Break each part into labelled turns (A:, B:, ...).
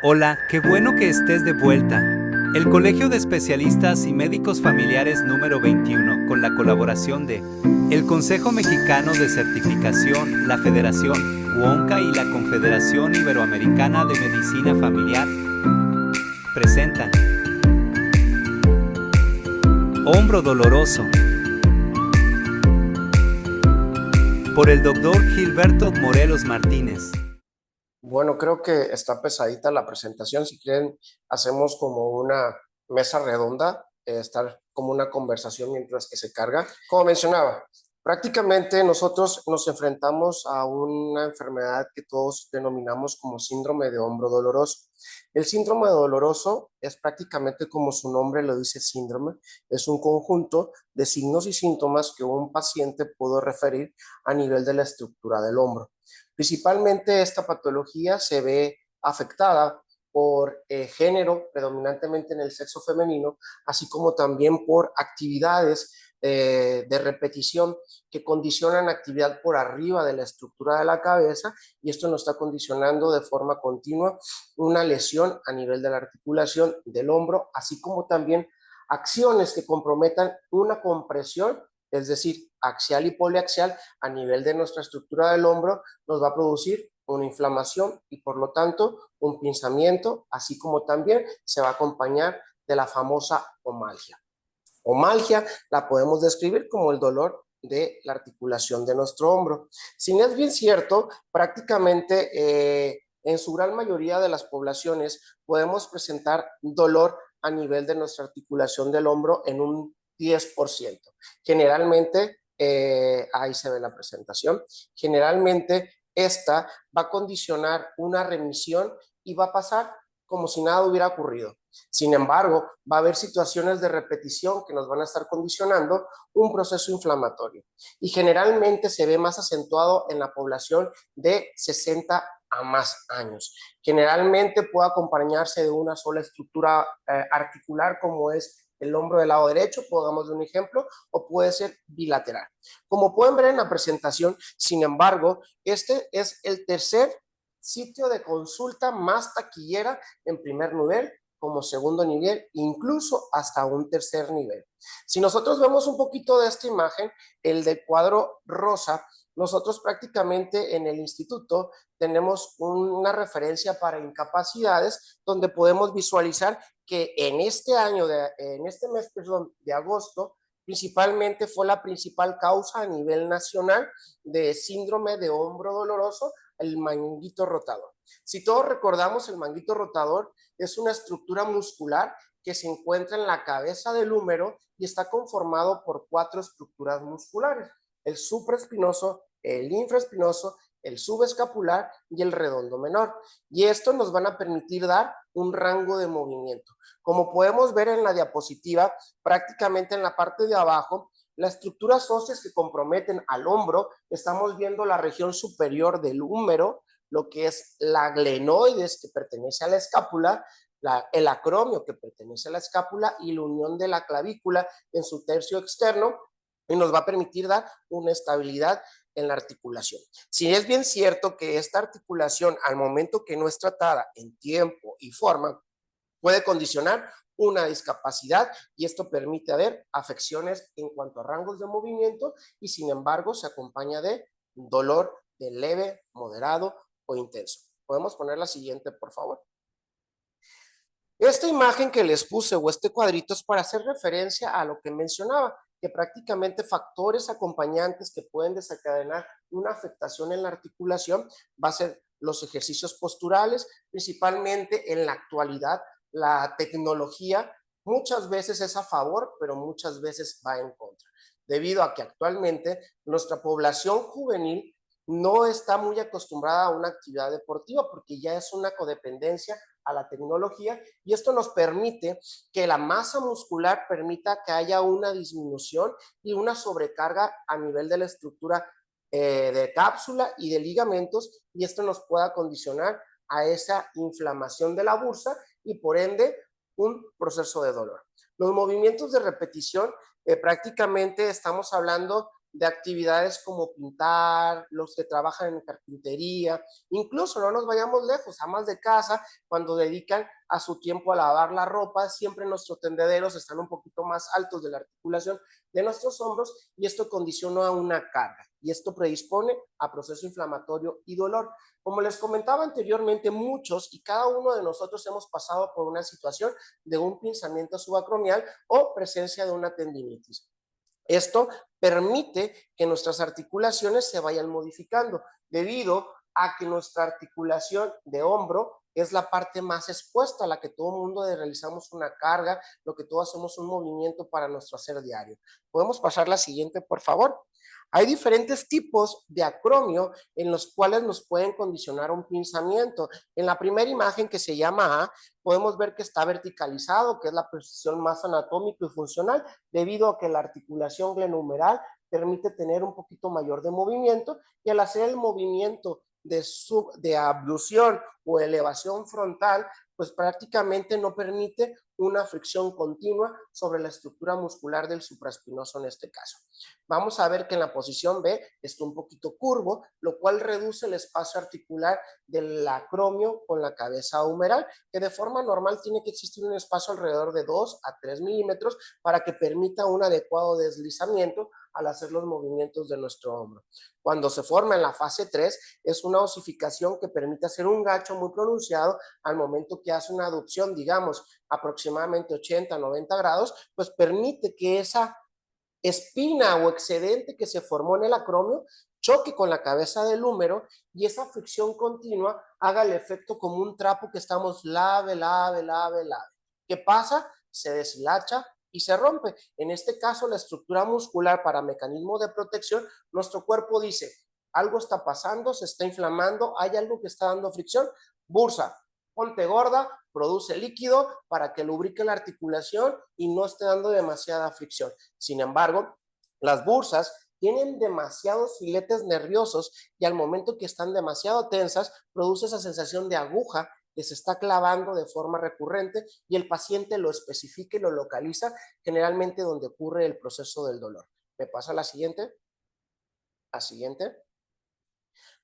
A: Hola, qué bueno que estés de vuelta. El Colegio de Especialistas y Médicos Familiares número 21, con la colaboración de el Consejo Mexicano de Certificación, la Federación UONCA y la Confederación Iberoamericana de Medicina Familiar, presentan Hombro Doloroso, por el doctor Gilberto Morelos Martínez.
B: Bueno, creo que está pesadita la presentación. Si quieren, hacemos como una mesa redonda, estar como una conversación mientras que se carga. Como mencionaba, prácticamente nosotros nos enfrentamos a una enfermedad que todos denominamos como síndrome de hombro doloroso. El síndrome doloroso es prácticamente como su nombre lo dice síndrome, es un conjunto de signos y síntomas que un paciente puede referir a nivel de la estructura del hombro. Principalmente esta patología se ve afectada por género, predominantemente en el sexo femenino, así como también por actividades de repetición que condicionan actividad por arriba de la estructura de la cabeza, y esto nos está condicionando de forma continua una lesión a nivel de la articulación del hombro, así como también acciones que comprometan una compresión, es decir, axial y poliaxial a nivel de nuestra estructura del hombro, nos va a producir una inflamación y por lo tanto un pinzamiento, así como también se va a acompañar de la famosa omalgia. Omalgia la podemos describir como el dolor de la articulación de nuestro hombro. Si no es bien cierto, prácticamente en su gran mayoría de las poblaciones podemos presentar dolor a nivel de nuestra articulación del hombro en un 10%. Generalmente, ahí se ve la presentación, generalmente esta va a condicionar una remisión y va a pasar como si nada hubiera ocurrido. Sin embargo, va a haber situaciones de repetición que nos van a estar condicionando un proceso inflamatorio y generalmente se ve más acentuado en la población de 60 a más años. Generalmente puede acompañarse de una sola estructura articular como es el hombro del lado derecho, pongamos un ejemplo, o puede ser bilateral. Como pueden ver en la presentación, sin embargo, este es el tercer sitio de consulta más taquillera en primer nivel, como segundo nivel, incluso hasta un tercer nivel. Si nosotros vemos un poquito de esta imagen, el del cuadro rosa, nosotros prácticamente en el instituto tenemos una referencia para incapacidades donde podemos visualizar que en este año, en este mes, perdón, de agosto, principalmente fue la principal causa a nivel nacional de síndrome de hombro doloroso, el manguito rotador. Si todos recordamos, el manguito rotador es una estructura muscular que se encuentra en la cabeza del húmero y está conformado por 4 estructuras musculares: el supraespinoso, el infraespinoso, el subescapular y el redondo menor. Y esto nos van a permitir dar un rango de movimiento. Como podemos ver en la diapositiva, prácticamente en la parte de abajo, las estructuras óseas que comprometen al hombro, estamos viendo la región superior del húmero, lo que es la glenoides que pertenece a la escápula, el acromio que pertenece a la escápula y la unión de la clavícula en su tercio externo, y nos va a permitir dar una estabilidad en la articulación. Si es bien cierto que esta articulación, al momento que no es tratada en tiempo y forma, puede condicionar una discapacidad, y esto permite haber afecciones en cuanto a rangos de movimiento, y sin embargo se acompaña de dolor de leve, moderado o intenso. ¿Podemos poner la siguiente, por favor? Esta imagen que les puse o este cuadrito es para hacer referencia a lo que mencionaba, que prácticamente factores acompañantes que pueden desencadenar una afectación en la articulación va a ser los ejercicios posturales, principalmente en la actualidad. La tecnología muchas veces es a favor, pero muchas veces va en contra, debido a que actualmente nuestra población juvenil no está muy acostumbrada a una actividad deportiva porque ya es una codependencia a la tecnología, y esto nos permite que la masa muscular permita que haya una disminución y una sobrecarga a nivel de la estructura de cápsula y de ligamentos, y esto nos pueda condicionar a esa inflamación de la bursa y por ende un proceso de dolor. Los movimientos de repetición, prácticamente estamos hablando de actividades como pintar, los que trabajan en carpintería, incluso no nos vayamos lejos, amas de casa, cuando dedican a su tiempo a lavar la ropa, siempre nuestros tendederos están un poquito más altos de la articulación de nuestros hombros y esto condiciona una carga y esto predispone a proceso inflamatorio y dolor. Como les comentaba anteriormente, muchos y cada uno de nosotros hemos pasado por una situación de un pinzamiento subacromial o presencia de una tendinitis. Esto permite que nuestras articulaciones se vayan modificando debido a que nuestra articulación de hombro es la parte más expuesta a la que todo mundo realizamos una carga, lo que todos hacemos un movimiento para nuestro hacer diario. ¿Podemos pasar la siguiente, por favor? Hay diferentes tipos de acromio en los cuales nos pueden condicionar un pinzamiento. En la primera imagen, que se llama A, podemos ver que está verticalizado, que es la posición más anatómica y funcional, debido a que la articulación glenohumeral permite tener un poquito mayor de movimiento y al hacer el movimiento de abducción o elevación frontal, pues prácticamente no permite una fricción continua sobre la estructura muscular del supraespinoso en este caso. Vamos a ver que en la posición B está un poquito curvo, lo cual reduce el espacio articular del acromio con la cabeza humeral, que de forma normal tiene que existir un espacio alrededor de 2 a 3 milímetros para que permita un adecuado deslizamiento al hacer los movimientos de nuestro hombro. Cuando se forma en la fase 3, es una osificación que permite hacer un gacho muy pronunciado al momento que hace una aducción, digamos, aproximadamente 80, 90 grados, pues permite que esa espina o excedente que se formó en el acromio choque con la cabeza del húmero y esa fricción continua haga el efecto como un trapo que estamos lave, lave, lave, lave. ¿Qué pasa? Se deshilacha y se rompe. En este caso, la estructura muscular para mecanismo de protección, nuestro cuerpo dice, algo está pasando, se está inflamando, hay algo que está dando fricción, bursa, ponte gorda, produce líquido para que lubrique la articulación y no esté dando demasiada fricción. Sin embargo, las bursas tienen demasiados filetes nerviosos y al momento que están demasiado tensas, produce esa sensación de aguja que se está clavando de forma recurrente y el paciente lo especifica y lo localiza generalmente donde ocurre el proceso del dolor. ¿Me pasa la siguiente? La siguiente.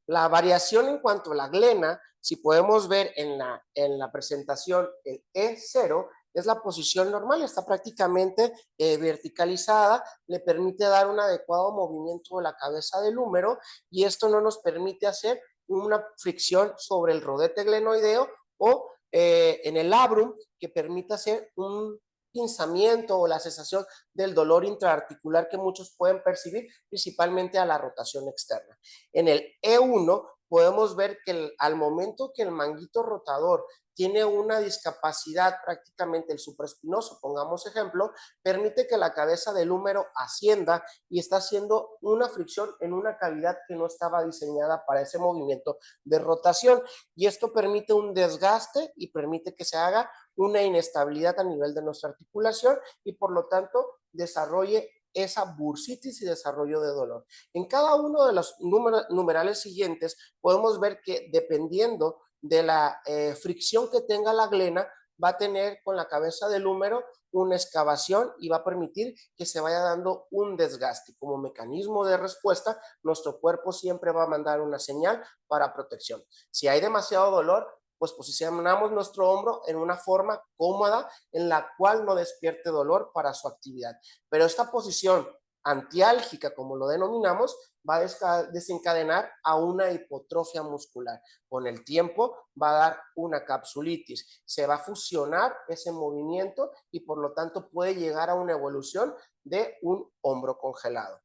B: La variación en cuanto a la glena, si podemos ver en la presentación, el E0 es la posición normal, está prácticamente verticalizada, le permite dar un adecuado movimiento de la cabeza del húmero y esto no nos permite hacer una fricción sobre el rodete glenoideo o en el labrum que permita hacer un pinzamiento o la cesación del dolor intraarticular que muchos pueden percibir, principalmente a la rotación externa. En el E1 podemos ver que al momento que el manguito rotador tiene una discapacidad, prácticamente el supraespinoso, pongamos ejemplo, permite que la cabeza del húmero ascienda y está haciendo una fricción en una cavidad que no estaba diseñada para ese movimiento de rotación. Y esto permite un desgaste y permite que se haga una inestabilidad a nivel de nuestra articulación y por lo tanto desarrolle esa bursitis y desarrollo de dolor. En cada uno de los numerales siguientes podemos ver que dependiendo de la fricción que tenga la glena, va a tener con la cabeza del húmero una excavación y va a permitir que se vaya dando un desgaste. Como mecanismo de respuesta, nuestro cuerpo siempre va a mandar una señal para protección. Si hay demasiado dolor, pues posicionamos nuestro hombro en una forma cómoda en la cual no despierte dolor para su actividad. Pero esta posición antiálgica, como lo denominamos, va a desencadenar a una hipotrofia muscular. Con el tiempo va a dar una capsulitis, se va a fusionar ese movimiento y por lo tanto puede llegar a una evolución de un hombro congelado.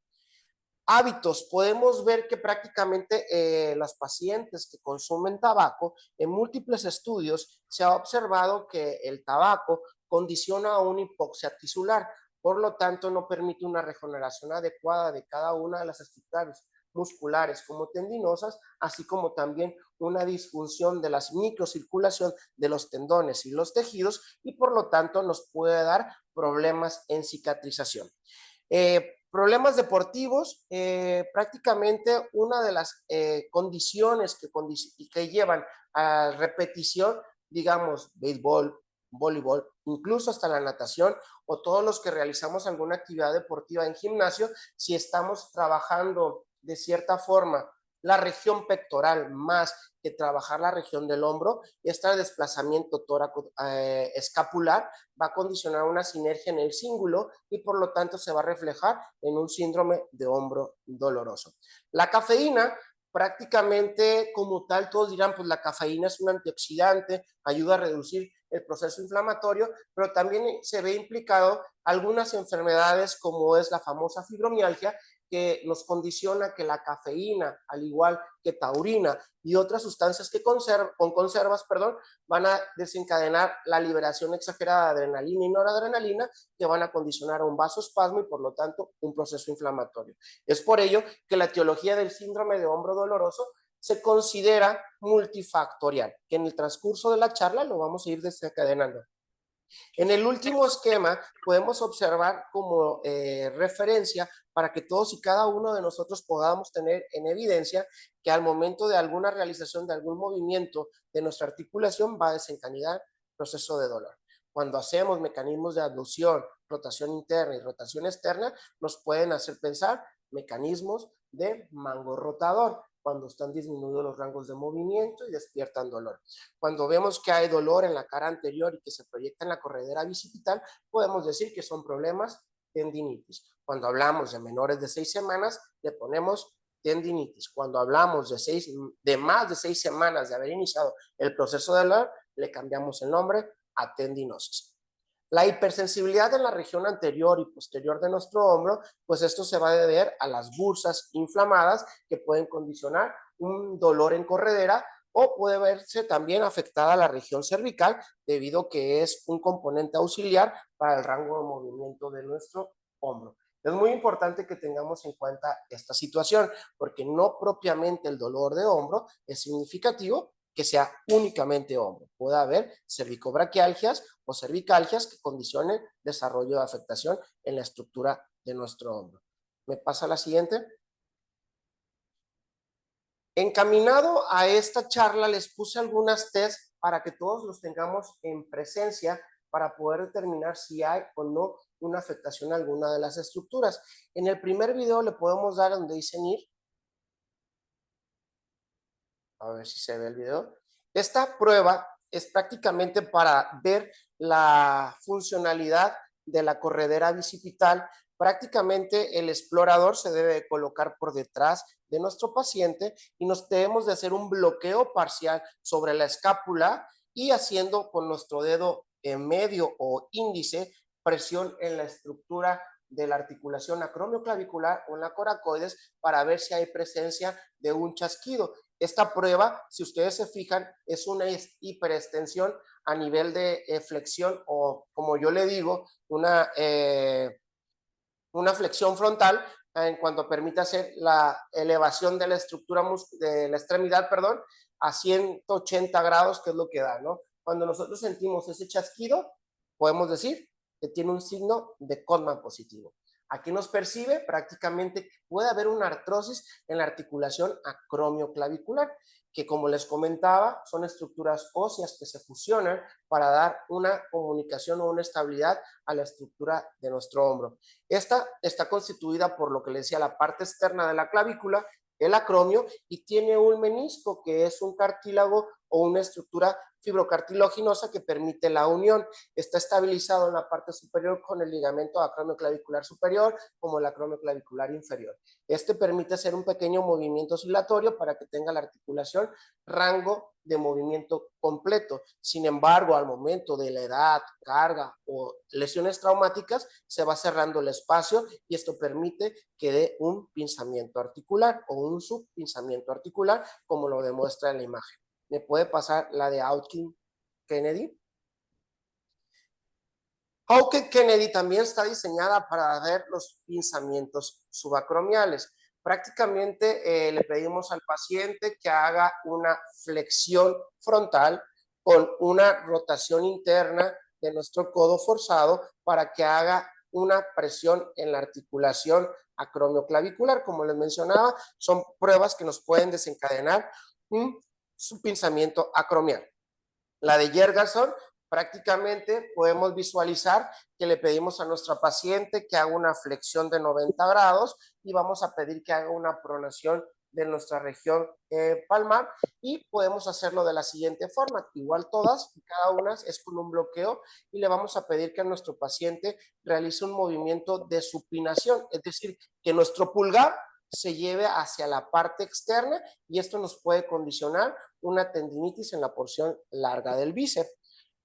B: Hábitos, podemos ver que prácticamente los pacientes que consumen tabaco, en múltiples estudios se ha observado que el tabaco condiciona a una hipoxia tisular, por lo tanto no permite una regeneración adecuada de cada una de las estructuras musculares como tendinosas, así como también una disfunción de la microcirculación de los tendones y los tejidos y por lo tanto nos puede dar problemas en cicatrización. Problemas deportivos, prácticamente una de las condiciones que llevan a repetición, digamos, béisbol, voleibol, incluso hasta la natación o todos los que realizamos alguna actividad deportiva en gimnasio, si estamos trabajando de cierta forma la región pectoral más que trabajar la región del hombro, este desplazamiento tóraco escapular va a condicionar una sinergia en el cíngulo y por lo tanto se va a reflejar en un síndrome de hombro doloroso. La cafeína, prácticamente como tal, todos dirán, pues la cafeína es un antioxidante, ayuda a reducir el proceso inflamatorio, pero también se ve implicado algunas enfermedades como es la famosa fibromialgia, que nos condiciona que la cafeína, al igual que taurina y otras sustancias que con conservas, van a desencadenar la liberación exagerada de adrenalina y noradrenalina, que van a condicionar a un vasoespasmo y por lo tanto un proceso inflamatorio. Es por ello que la etiología del síndrome de hombro doloroso se considera multifactorial, que en el transcurso de la charla lo vamos a ir desencadenando. En el último esquema podemos observar como referencia para que todos y cada uno de nosotros podamos tener en evidencia que al momento de alguna realización de algún movimiento de nuestra articulación va a desencadenar proceso de dolor. Cuando hacemos mecanismos de abducción, rotación interna y rotación externa, nos pueden hacer pensar mecanismos de mango rotador, cuando están disminuidos los rangos de movimiento y despiertan dolor. Cuando vemos que hay dolor en la cara anterior y que se proyecta en la corredera bicipital, podemos decir que son problemas tendinitis. Cuando hablamos de menores de 6 semanas, le ponemos tendinitis. Cuando hablamos de más de 6 semanas de haber iniciado el proceso de dolor, le cambiamos el nombre a tendinosis. La hipersensibilidad en la región anterior y posterior de nuestro hombro, pues esto se va a deber a las bursas inflamadas que pueden condicionar un dolor en corredera o puede verse también afectada la región cervical debido a que es un componente auxiliar para el rango de movimiento de nuestro hombro. Es muy importante que tengamos en cuenta esta situación porque no propiamente el dolor de hombro es significativo que sea únicamente hombro. Puede haber cervicobraquialgias o cervicalgias que condicionen desarrollo de afectación en la estructura de nuestro hombro. ¿Me pasa la siguiente? Encaminado a esta charla les puse algunas tests para que todos los tengamos en presencia para poder determinar si hay o no una afectación a alguna de las estructuras. En el primer video le podemos dar donde dicen ir. A ver si se ve el video. Esta prueba es prácticamente para ver la funcionalidad de la corredera bicipital. Prácticamente el explorador se debe colocar por detrás de nuestro paciente y nos debemos de hacer un bloqueo parcial sobre la escápula y haciendo con nuestro dedo en medio o índice presión en la estructura de la articulación acromioclavicular o en la coracoides para ver si hay presencia de un chasquido. Esta prueba, si ustedes se fijan, es una hiperextensión a nivel de flexión o, como yo le digo, una flexión frontal en cuanto permite hacer la elevación de la estructura de la extremidad, a 180 grados, que es lo que da, ¿no? Cuando nosotros sentimos ese chasquido, podemos decir que tiene un signo de Codman positivo. Aquí nos percibe prácticamente que puede haber una artrosis en la articulación acromioclavicular, que como les comentaba, son estructuras óseas que se fusionan para dar una comunicación o una estabilidad a la estructura de nuestro hombro. Esta está constituida por lo que le decía la parte externa de la clavícula, el acromio, y tiene un menisco que es un cartílago o una estructura fibrocartilaginosa que permite la unión. Está estabilizado en la parte superior con el ligamento acromioclavicular superior como el acromioclavicular inferior. Este permite hacer un pequeño movimiento oscilatorio para que tenga la articulación rango de movimiento completo. Sin embargo, al momento de la edad, carga o lesiones traumáticas, se va cerrando el espacio y esto permite que dé un pinzamiento articular o un subpinzamiento articular, como lo demuestra en la imagen. ¿Me puede pasar la de Hawkins-Kennedy? Hawkins-Kennedy también está diseñada para ver los pinzamientos subacromiales. Prácticamente le pedimos al paciente que haga una flexión frontal con una rotación interna de nuestro codo forzado para que haga una presión en la articulación acromioclavicular. Como les mencionaba, son pruebas que nos pueden desencadenar un subpinzamiento acromial. La de Jergerson Prácticamente podemos visualizar que le pedimos a nuestra paciente que haga una flexión de 90 grados y vamos a pedir que haga una pronación de nuestra región palmar y podemos hacerlo de la siguiente forma, igual todas, cada una es con un bloqueo y le vamos a pedir que a nuestro paciente realice un movimiento de supinación, es decir, que nuestro pulgar se lleve hacia la parte externa y esto nos puede condicionar una tendinitis en la porción larga del bíceps.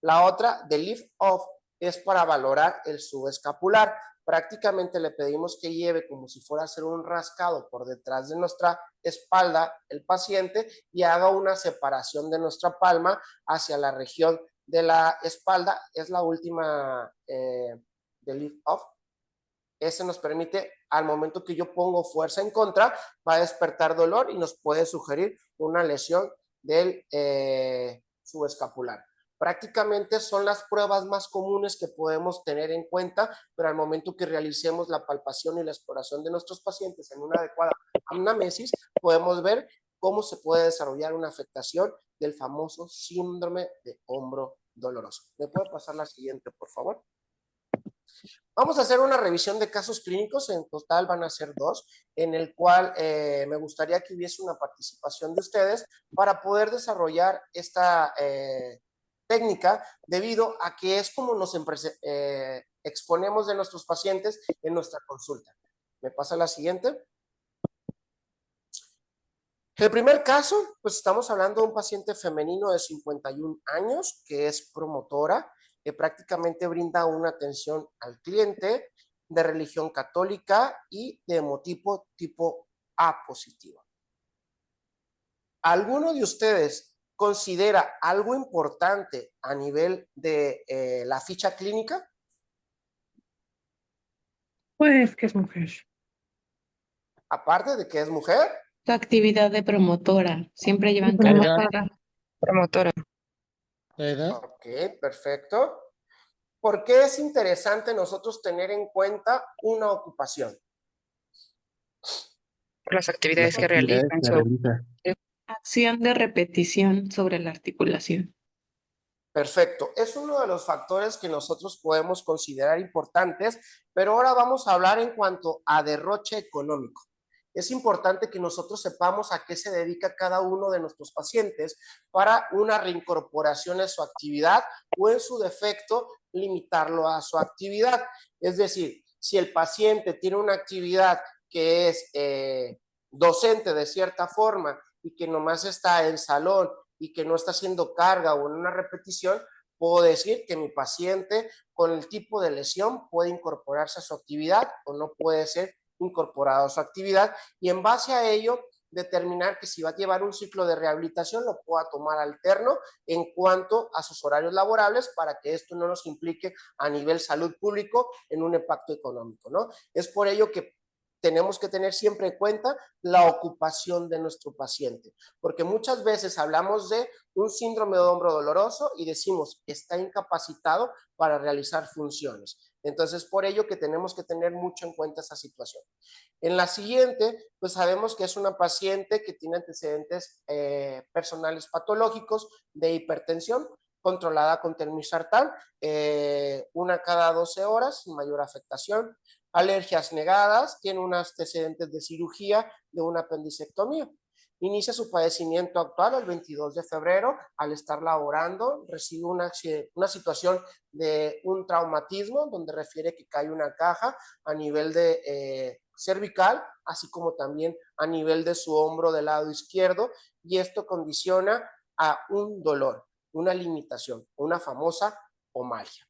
B: La otra, de lift off, es para valorar el subescapular. Prácticamente le pedimos que lleve como si fuera a hacer un rascado por detrás de nuestra espalda el paciente y haga una separación de nuestra palma hacia la región de la espalda. Es la última de lift off. Ese nos permite, al momento que yo pongo fuerza en contra, va a despertar dolor y nos puede sugerir una lesión del subescapular. Prácticamente son las pruebas más comunes que podemos tener en cuenta, pero al momento que realicemos la palpación y la exploración de nuestros pacientes en una adecuada anamnesis, podemos ver cómo se puede desarrollar una afectación del famoso síndrome de hombro doloroso. ¿Me puede pasar la siguiente, por favor? Vamos a hacer una revisión de casos clínicos, en total van a ser 2, en el cual me gustaría que hubiese una participación de ustedes para poder desarrollar esta técnica, debido a que es como nos exponemos de nuestros pacientes en nuestra consulta. ¿Me pasa la siguiente? El primer caso, pues estamos hablando de un paciente femenino de 51 años que es promotora, que prácticamente brinda una atención al cliente de religión católica y de hemotipo tipo A positivo. ¿Alguno de ustedes considera algo importante a nivel de la ficha clínica?
C: Pues que es mujer.
B: Aparte de que es mujer.
D: Su actividad de promotora, siempre llevan
C: Promotora.
E: Promotora.
F: ¿La edad?
B: Ok, perfecto. ¿Por qué es interesante nosotros tener en cuenta una ocupación?
E: Por las actividades
F: Las
E: que
F: actividades
E: realizan.
F: que realiza.
D: acción de repetición sobre la articulación.
B: Perfecto. Es uno de los factores que nosotros podemos considerar importantes, pero ahora vamos a hablar en cuanto a derroche económico. Es importante que nosotros sepamos a qué se dedica cada uno de nuestros pacientes para una reincorporación a su actividad o en su defecto limitarlo a su actividad. Es decir, si el paciente tiene una actividad que es docente de cierta forma y que nomás está en salón y que no está haciendo carga o en una repetición, puedo decir que mi paciente con el tipo de lesión puede incorporarse a su actividad o no puede ser incorporado a su actividad y en base a ello determinar que si va a llevar un ciclo de rehabilitación lo pueda tomar alterno en cuanto a sus horarios laborables para que esto no nos implique a nivel salud público en un impacto económico, ¿no? Es por ello que tenemos que tener siempre en cuenta la ocupación de nuestro paciente, porque muchas veces hablamos de un síndrome de hombro doloroso y decimos está incapacitado para realizar funciones. Entonces, por ello que tenemos que tener mucho en cuenta esa situación. En la siguiente, pues sabemos que es una paciente que tiene antecedentes personales patológicos de hipertensión, controlada con telmisartán, una cada 12 horas, sin mayor afectación. Alergias negadas, tiene unos antecedentes de cirugía de una apendicectomía. Inicia su padecimiento actual el 22 de febrero, al estar laborando, recibe una situación de un traumatismo, donde refiere que cae una caja a nivel de cervical, así como también a nivel de su hombro del lado izquierdo, y esto condiciona a un dolor, una limitación, una famosa omalgia.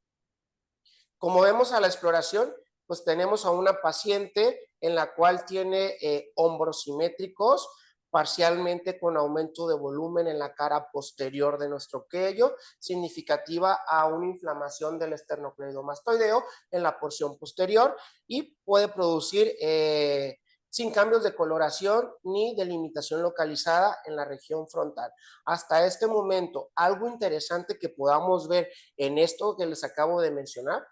B: Como vemos a la exploración, pues tenemos a una paciente en la cual tiene hombros simétricos, parcialmente con aumento de volumen en la cara posterior de nuestro cuello, significativa a una inflamación del esternocleidomastoideo en la porción posterior y puede producir sin cambios de coloración ni delimitación localizada en la región frontal. Hasta este momento, algo interesante que podamos ver en esto que les acabo de mencionar.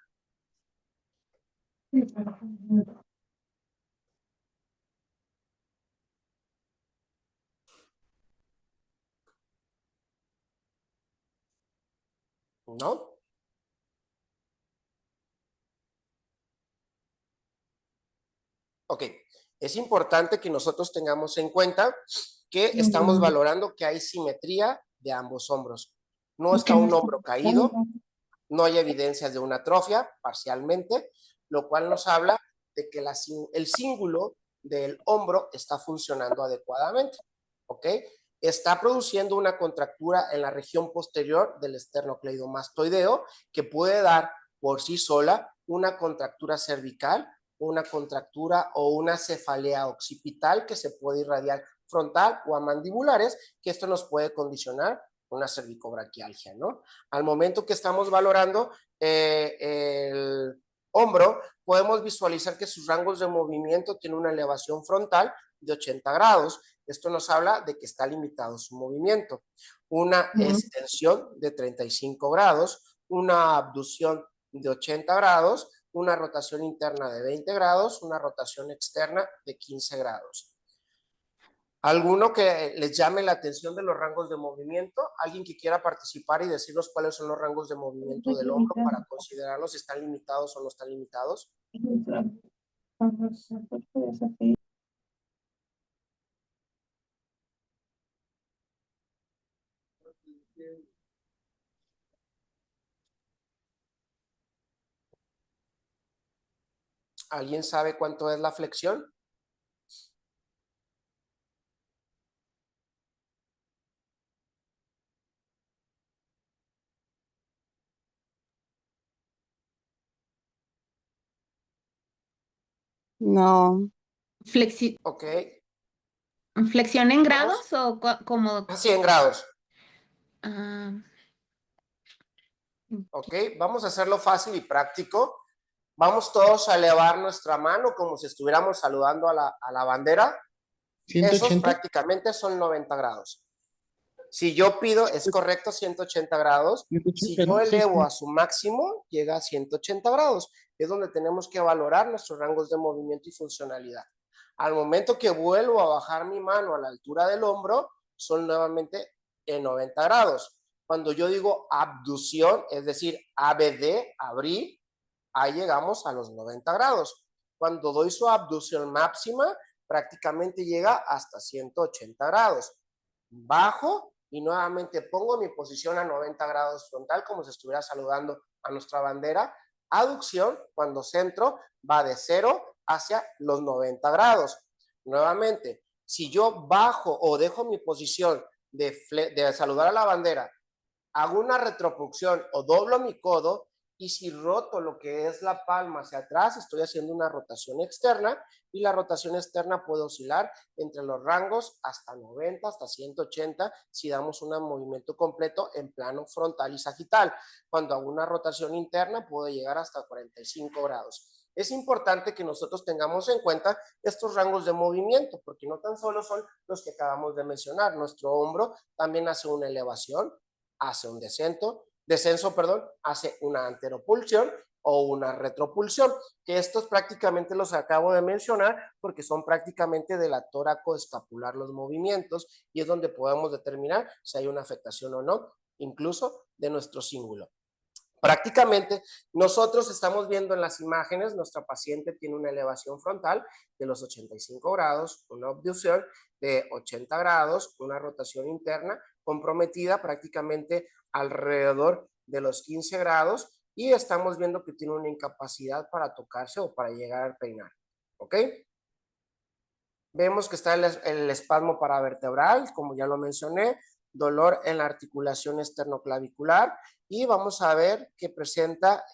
B: ¿No? Ok, es importante que nosotros tengamos en cuenta que estamos valorando que hay simetría de ambos hombros. No está un hombro caído, no hay evidencias de una atrofia parcialmente, lo cual nos habla de que el cíngulo del hombro está funcionando adecuadamente, ¿ok? Está produciendo una contractura en la región posterior del esternocleidomastoideo que puede dar por sí sola una contractura cervical, una contractura o una cefalea occipital que se puede irradiar frontal o a mandibulares, que esto nos puede condicionar una cervicobraquialgia, ¿no? Al momento que estamos valorando el hombro, podemos visualizar que sus rangos de movimiento tienen una elevación frontal de 80 grados. Esto nos habla de que está limitado su movimiento. Una extensión de 35 grados, una abducción de 80 grados, una rotación interna de 20 grados, una rotación externa de 15 grados. ¿Alguno que les llame la atención de los rangos de movimiento? ¿Alguien que quiera participar y decirnos cuáles son los rangos de movimiento del hombro para considerarlos si están limitados o no están limitados? ¿Alguien sabe cuánto es la flexión?
E: No,
B: Ok.
F: ¿Flexión en
B: Vamos.
F: grados o como?
B: A 100 grados.
F: ah,
B: Ok, vamos a hacerlo fácil y práctico. Vamos todos a elevar nuestra mano como si estuviéramos saludando a la bandera. Esos
G: 180.
B: prácticamente son 90 grados. Si yo pido, es correcto, 180 grados.
G: 180,
B: Si yo
G: ¿no? Sí,
B: elevo
G: sí.
B: a su máximo, llega a 180 grados. Es donde tenemos que valorar nuestros rangos de movimiento y funcionalidad. Al momento que vuelvo a bajar mi mano a la altura del hombro, son nuevamente en 90 grados. Cuando yo digo abducción, es decir, ABD, abrir, ahí llegamos a los 90 grados. Cuando doy su abducción máxima, prácticamente llega hasta 180 grados. Bajo y nuevamente pongo mi posición a 90 grados frontal como si estuviera saludando a nuestra bandera. Aducción, cuando centro, va de 0 hacia los 90 grados. Nuevamente, si yo bajo o dejo mi posición de saludar a la bandera, hago una retropunción o doblo mi codo, y si roto lo que es la palma hacia atrás, estoy haciendo una rotación externa, y la rotación externa puede oscilar entre los rangos hasta 90, hasta 180, si damos un movimiento completo en plano frontal y sagital. Cuando hago una rotación interna, puede llegar hasta 45 grados. Es importante que nosotros tengamos en cuenta estos rangos de movimiento, porque no tan solo son los que acabamos de mencionar. Nuestro hombro también hace una elevación, hace un descenso, hace una anteropulsión o una retropulsión, que estos prácticamente los acabo de mencionar porque son prácticamente de la tóraco-escapular los movimientos, y es donde podemos determinar si hay una afectación o no, incluso de nuestro cíngulo. Prácticamente nosotros estamos viendo en las imágenes, nuestra paciente tiene una elevación frontal de los 85 grados, una abducción de 80 grados, una rotación interna comprometida prácticamente alrededor de los 15 grados, y estamos viendo que tiene una incapacidad para tocarse o para llegar al peinar. ¿Ok? Vemos que está el espasmo paravertebral, como ya lo mencioné, dolor en la articulación esternoclavicular, y vamos a ver que presenta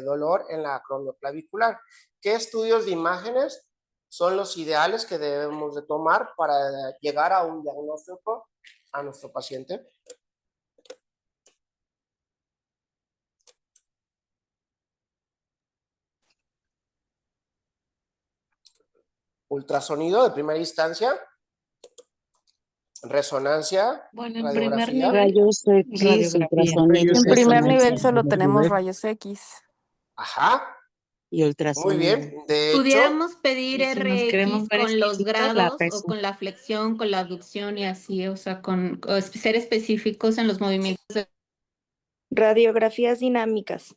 B: dolor en la acromioclavicular. ¿Qué estudios de imágenes son los ideales que debemos de tomar para llegar a un diagnóstico a nuestro paciente? Ultrasonido de primera instancia, resonancia,
D: Bueno, en primer
B: radiografía.
D: nivel,
E: rayos X,
C: Radiografía.
E: ultrasonido,
H: En primer nivel
E: resonancia
H: solo tenemos rayos X.
B: Ajá,
E: y
B: muy
E: ultrasonido.
B: bien. De hecho,
F: pudiéramos pedir
C: Y si nos queremos
F: RX
C: ver
F: con los
C: explícitos, la
F: grados o
C: peso.
F: con la flexión, con la abducción y así, o sea, ser específicos en los movimientos.
H: Radiografías dinámicas.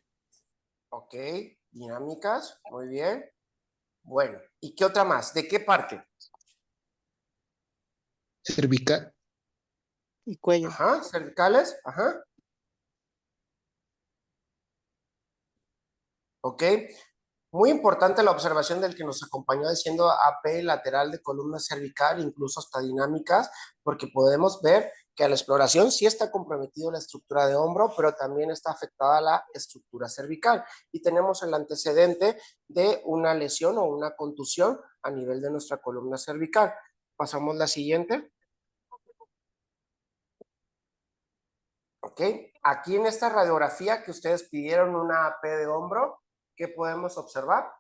B: ok, dinámicas, muy bien. Bueno, ¿y qué otra más? ¿De qué parte?
E: Cervical.
G: Y cuello.
B: Ajá, cervicales, ajá. Ok. Muy importante la observación del que nos acompañó diciendo AP lateral de columna cervical, incluso hasta dinámicas, porque podemos ver que a la exploración sí está comprometido la estructura de hombro, pero también está afectada la estructura cervical. Y tenemos el antecedente de una lesión o una contusión a nivel de nuestra columna cervical. Pasamos la siguiente. Ok, aquí en esta radiografía que ustedes pidieron una AP de hombro, ¿qué podemos observar?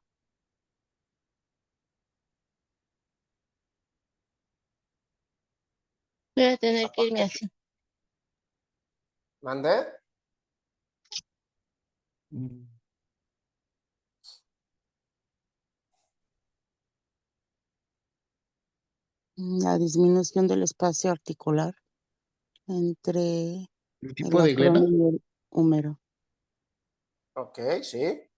G: Voy a tener que irme así.
B: ¿Mandé?
G: La disminución del espacio articular entre
E: ¿El
G: el
E: tipo de glena?
G: acromion y el húmero.
B: Ok, sí.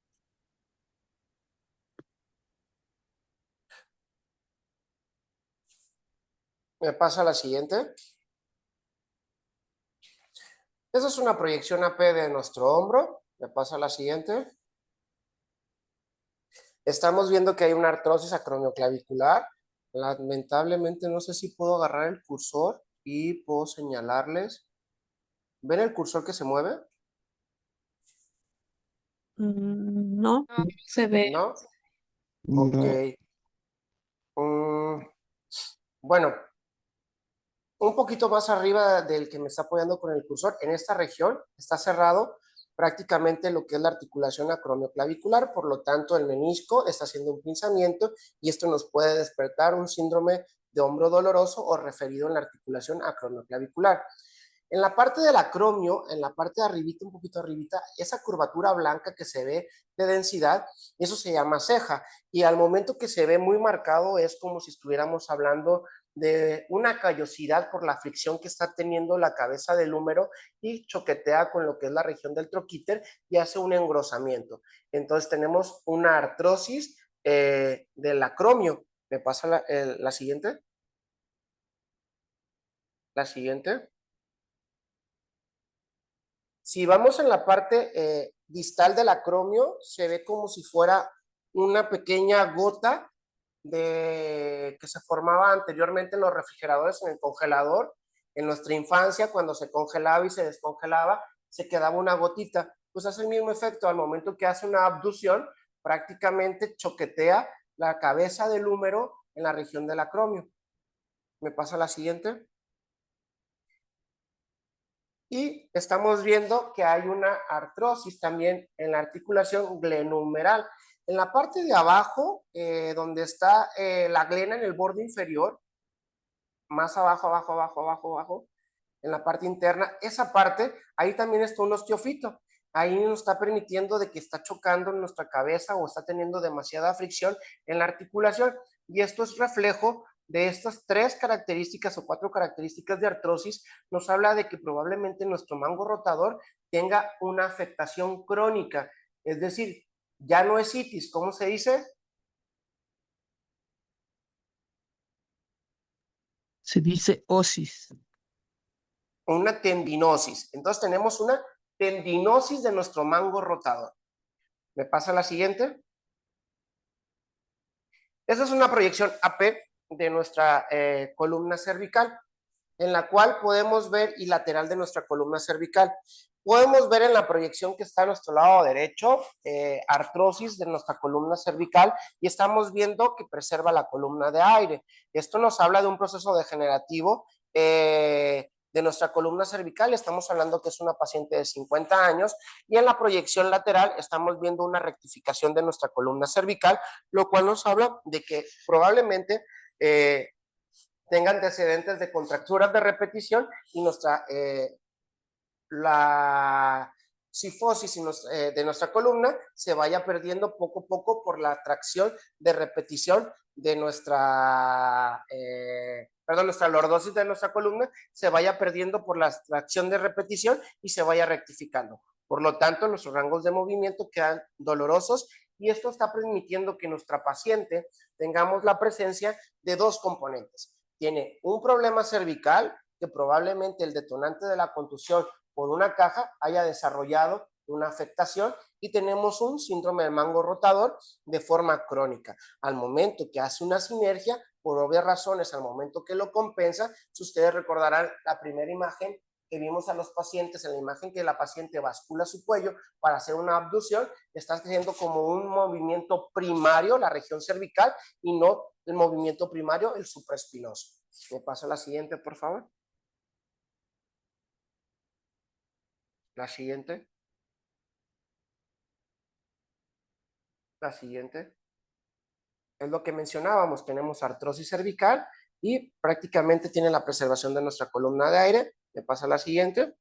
B: Me pasa a la siguiente. Esa es una proyección AP de nuestro hombro. Me pasa a la siguiente. Estamos viendo que hay una artrosis acromioclavicular. Lamentablemente no sé si puedo agarrar el cursor y puedo señalarles. ¿Ven el cursor que se mueve?
C: No, se ve.
B: ¿No? Ok.
E: No.
B: Bueno, un poquito más arriba del que me está apoyando con el cursor, en esta región está cerrado prácticamente lo que es la articulación acromioclavicular, por lo tanto el menisco está haciendo un pinzamiento y esto nos puede despertar un síndrome de hombro doloroso o referido en la articulación acromioclavicular. En la parte del acromio, en la parte de arribita, un poquito arribita, esa curvatura blanca que se ve de densidad, eso se llama ceja. Y al momento que se ve muy marcado es como si estuviéramos hablando de una callosidad por la fricción que está teniendo la cabeza del húmero y choquetea con lo que es la región del troquíter y hace un engrosamiento. Entonces tenemos una artrosis del acromio. ¿Me pasa la siguiente? La siguiente. Si vamos en la parte distal del acromio, se ve como si fuera una pequeña gota que se formaba anteriormente en los refrigeradores, en el congelador. En nuestra infancia, cuando se congelaba y se descongelaba, se quedaba una gotita. Pues hace el mismo efecto al momento que hace una abducción, prácticamente choquetea la cabeza del húmero en la región del acromio. ¿Me pasa la siguiente? Y estamos viendo que hay una artrosis también en la articulación glenohumeral. En la parte de abajo, donde está la glena en el borde inferior, más abajo, abajo, abajo, abajo, abajo, en la parte interna, esa parte, ahí también está un osteofito. Ahí nos está permitiendo de que está chocando en nuestra cabeza o está teniendo demasiada fricción en la articulación. Y esto es reflejo de estas 3 características o 4 características de artrosis. Nos habla de que probablemente nuestro mango rotador tenga una afectación crónica. Es decir, ya no es itis, ¿cómo se dice?
G: Se dice osis.
B: Una tendinosis. Entonces tenemos una tendinosis de nuestro mango rotador. ¿Me pasa la siguiente? Esa es una proyección AP de nuestra columna cervical, en la cual podemos ver y lateral de nuestra columna cervical. Podemos ver en la proyección que está a nuestro lado derecho, artrosis de nuestra columna cervical, y estamos viendo que preserva la columna de aire. Esto nos habla de un proceso degenerativo de nuestra columna cervical. Estamos hablando que es una paciente de 50 años, y en la proyección lateral estamos viendo una rectificación de nuestra columna cervical, lo cual nos habla de que probablemente tenga antecedentes de contracturas de repetición y la sifosis de nuestra columna se vaya perdiendo poco a poco por la tracción de repetición de nuestra lordosis de nuestra columna se vaya perdiendo por la tracción de repetición y se vaya rectificando. Por lo tanto, nuestros rangos de movimiento quedan dolorosos y esto está permitiendo que nuestra paciente tengamos la presencia de dos componentes. Tiene un problema cervical, que probablemente el detonante de la contusión por una caja haya desarrollado una afectación, y tenemos un síndrome del mango rotador de forma crónica. Al momento que hace una sinergia, por obvias razones, al momento que lo compensa, si ustedes recordarán la primera imagen que vimos a los pacientes, en la imagen que la paciente bascula su cuello para hacer una abducción, está haciendo como un movimiento primario la región cervical y no el movimiento primario el supraespinoso. ¿Me pasa la siguiente, por favor? La siguiente. La siguiente. Es lo que mencionábamos, tenemos artrosis cervical y prácticamente tiene la preservación de nuestra columna de aire. Me pasa la siguiente.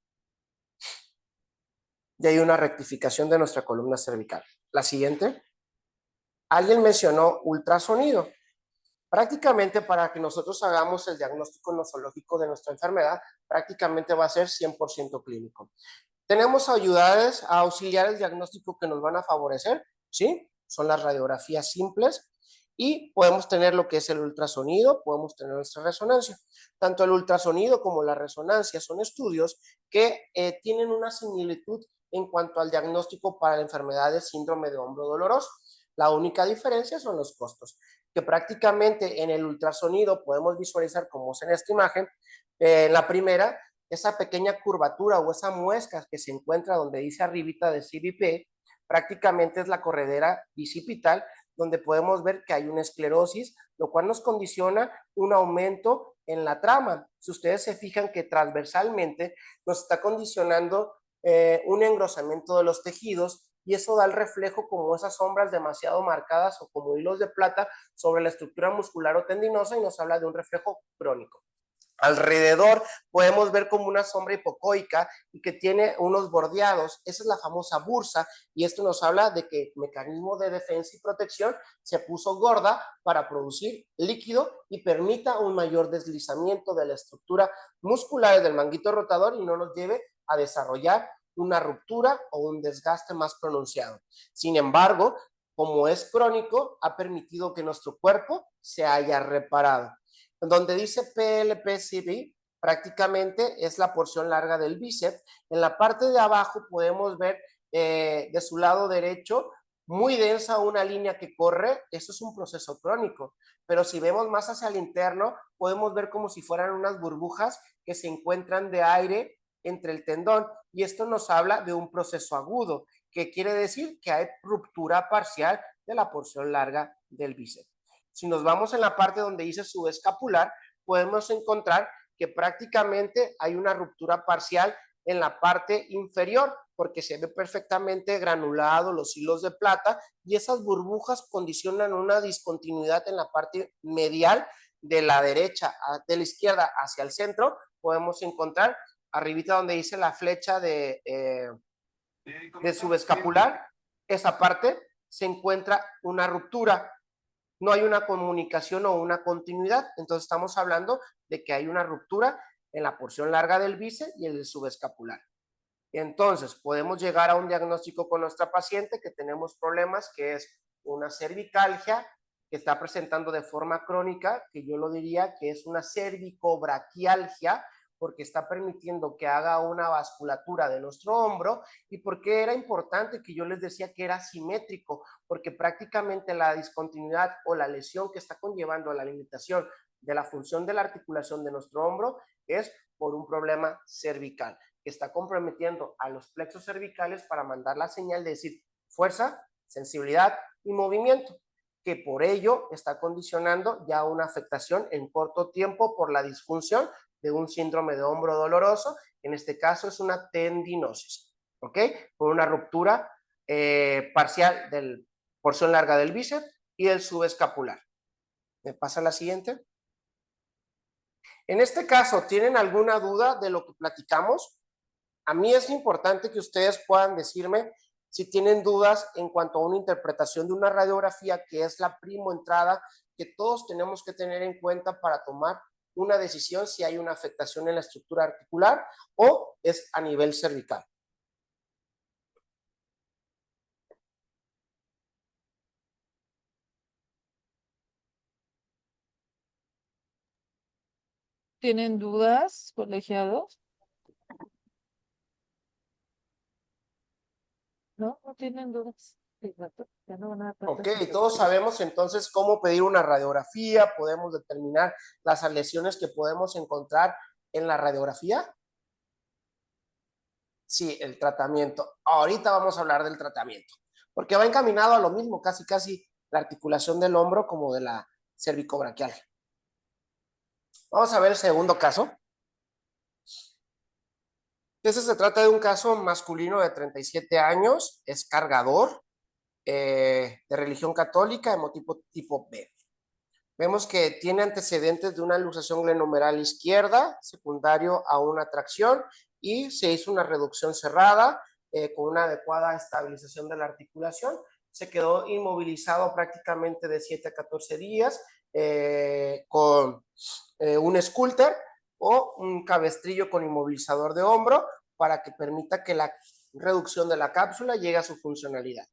B: Y hay una rectificación de nuestra columna cervical. La siguiente. Alguien mencionó ultrasonido. Prácticamente para que nosotros hagamos el diagnóstico nosológico de nuestra enfermedad, prácticamente va a ser 100% clínico. Tenemos ayudas a auxiliar el diagnóstico que nos van a favorecer, ¿sí? Son las radiografías simples y podemos tener lo que es el ultrasonido, podemos tener nuestra resonancia. Tanto el ultrasonido como la resonancia son estudios que tienen una similitud en cuanto al diagnóstico para la enfermedad de síndrome de hombro doloroso. La única diferencia son los costos, que prácticamente en el ultrasonido podemos visualizar, como es en esta imagen, la primera, esa pequeña curvatura o esa muesca que se encuentra donde dice arribita de CBP, prácticamente es la corredera bicipital, donde podemos ver que hay una esclerosis, lo cual nos condiciona un aumento en la trama. Si ustedes se fijan que transversalmente nos está condicionando un engrosamiento de los tejidos, y eso da el reflejo como esas sombras demasiado marcadas o como hilos de plata sobre la estructura muscular o tendinosa, y nos habla de un reflejo crónico. Alrededor podemos ver como una sombra hipocoica y que tiene unos bordeados. Esa es la famosa bursa, y esto nos habla de que el mecanismo de defensa y protección se puso gorda para producir líquido y permita un mayor deslizamiento de la estructura muscular del manguito rotador y no nos lleve a desarrollar una ruptura o un desgaste más pronunciado. Sin embargo, como es crónico, ha permitido que nuestro cuerpo se haya reparado. Donde dice PLPCB, prácticamente es la porción larga del bíceps. En la parte de abajo podemos ver de su lado derecho muy densa una línea que corre. Eso es un proceso crónico, pero si vemos más hacia el interno, podemos ver como si fueran unas burbujas que se encuentran de aire entre el tendón, y esto nos habla de un proceso agudo, que quiere decir que hay ruptura parcial de la porción larga del bíceps. Si nos vamos en la parte donde dice subescapular, podemos encontrar que prácticamente hay una ruptura parcial en la parte inferior, porque se ve perfectamente granulado los hilos de plata, y esas burbujas condicionan una discontinuidad en la parte medial de la derecha, de la izquierda hacia el centro. Podemos encontrar arribita donde dice la flecha de subescapular, esa parte se encuentra una ruptura. No hay una comunicación o una continuidad, entonces estamos hablando de que hay una ruptura en la porción larga del bíceps y el subescapular. Entonces podemos llegar a un diagnóstico con nuestra paciente que tenemos problemas, que es una cervicalgia que está presentando de forma crónica, que yo lo diría que es una cervicobraquialgia, porque está permitiendo que haga una vasculatura de nuestro hombro. ¿Y por qué era importante que yo les decía que era simétrico? Porque prácticamente la discontinuidad o la lesión que está conllevando a la limitación de la función de la articulación de nuestro hombro es por un problema cervical, que está comprometiendo a los plexos cervicales para mandar la señal de decir fuerza, sensibilidad y movimiento, que por ello está condicionando ya una afectación en corto tiempo por la disfunción de un síndrome de hombro doloroso. En este caso es una tendinosis, ¿ok? Por una ruptura parcial de la porción larga del bíceps y del subescapular. ¿Me pasa la siguiente? En este caso, ¿tienen alguna duda de lo que platicamos? A mí es importante que ustedes puedan decirme si tienen dudas en cuanto a una interpretación de una radiografía, que es la primo entrada que todos tenemos que tener en cuenta para tomar una decisión si hay una afectación en la estructura articular o es a nivel cervical.
C: ¿Tienen dudas, colegiados? No, no tienen dudas. Fíjate, ya no van a dar
B: Ok,
C: tantas
B: todos
C: dudas.
B: sabemos entonces cómo pedir una radiografía, podemos determinar las lesiones que podemos encontrar en la radiografía. Sí, el tratamiento. Ahorita vamos a hablar del tratamiento, porque va encaminado a lo mismo, casi la articulación del hombro como de la cervicobraquial. Vamos a ver el segundo caso. Este se trata de un caso masculino de 37 años, es cargador, de religión católica, hemotipo tipo B. Vemos que tiene antecedentes de una luxación glenohumeral izquierda, secundario a una tracción, y se hizo una reducción cerrada con una adecuada estabilización de la articulación. Se quedó inmovilizado prácticamente de 7 a 14 días con un escúlter o un cabestrillo con inmovilizador de hombro para que permita que la reducción de la cápsula llegue a su funcionalidad.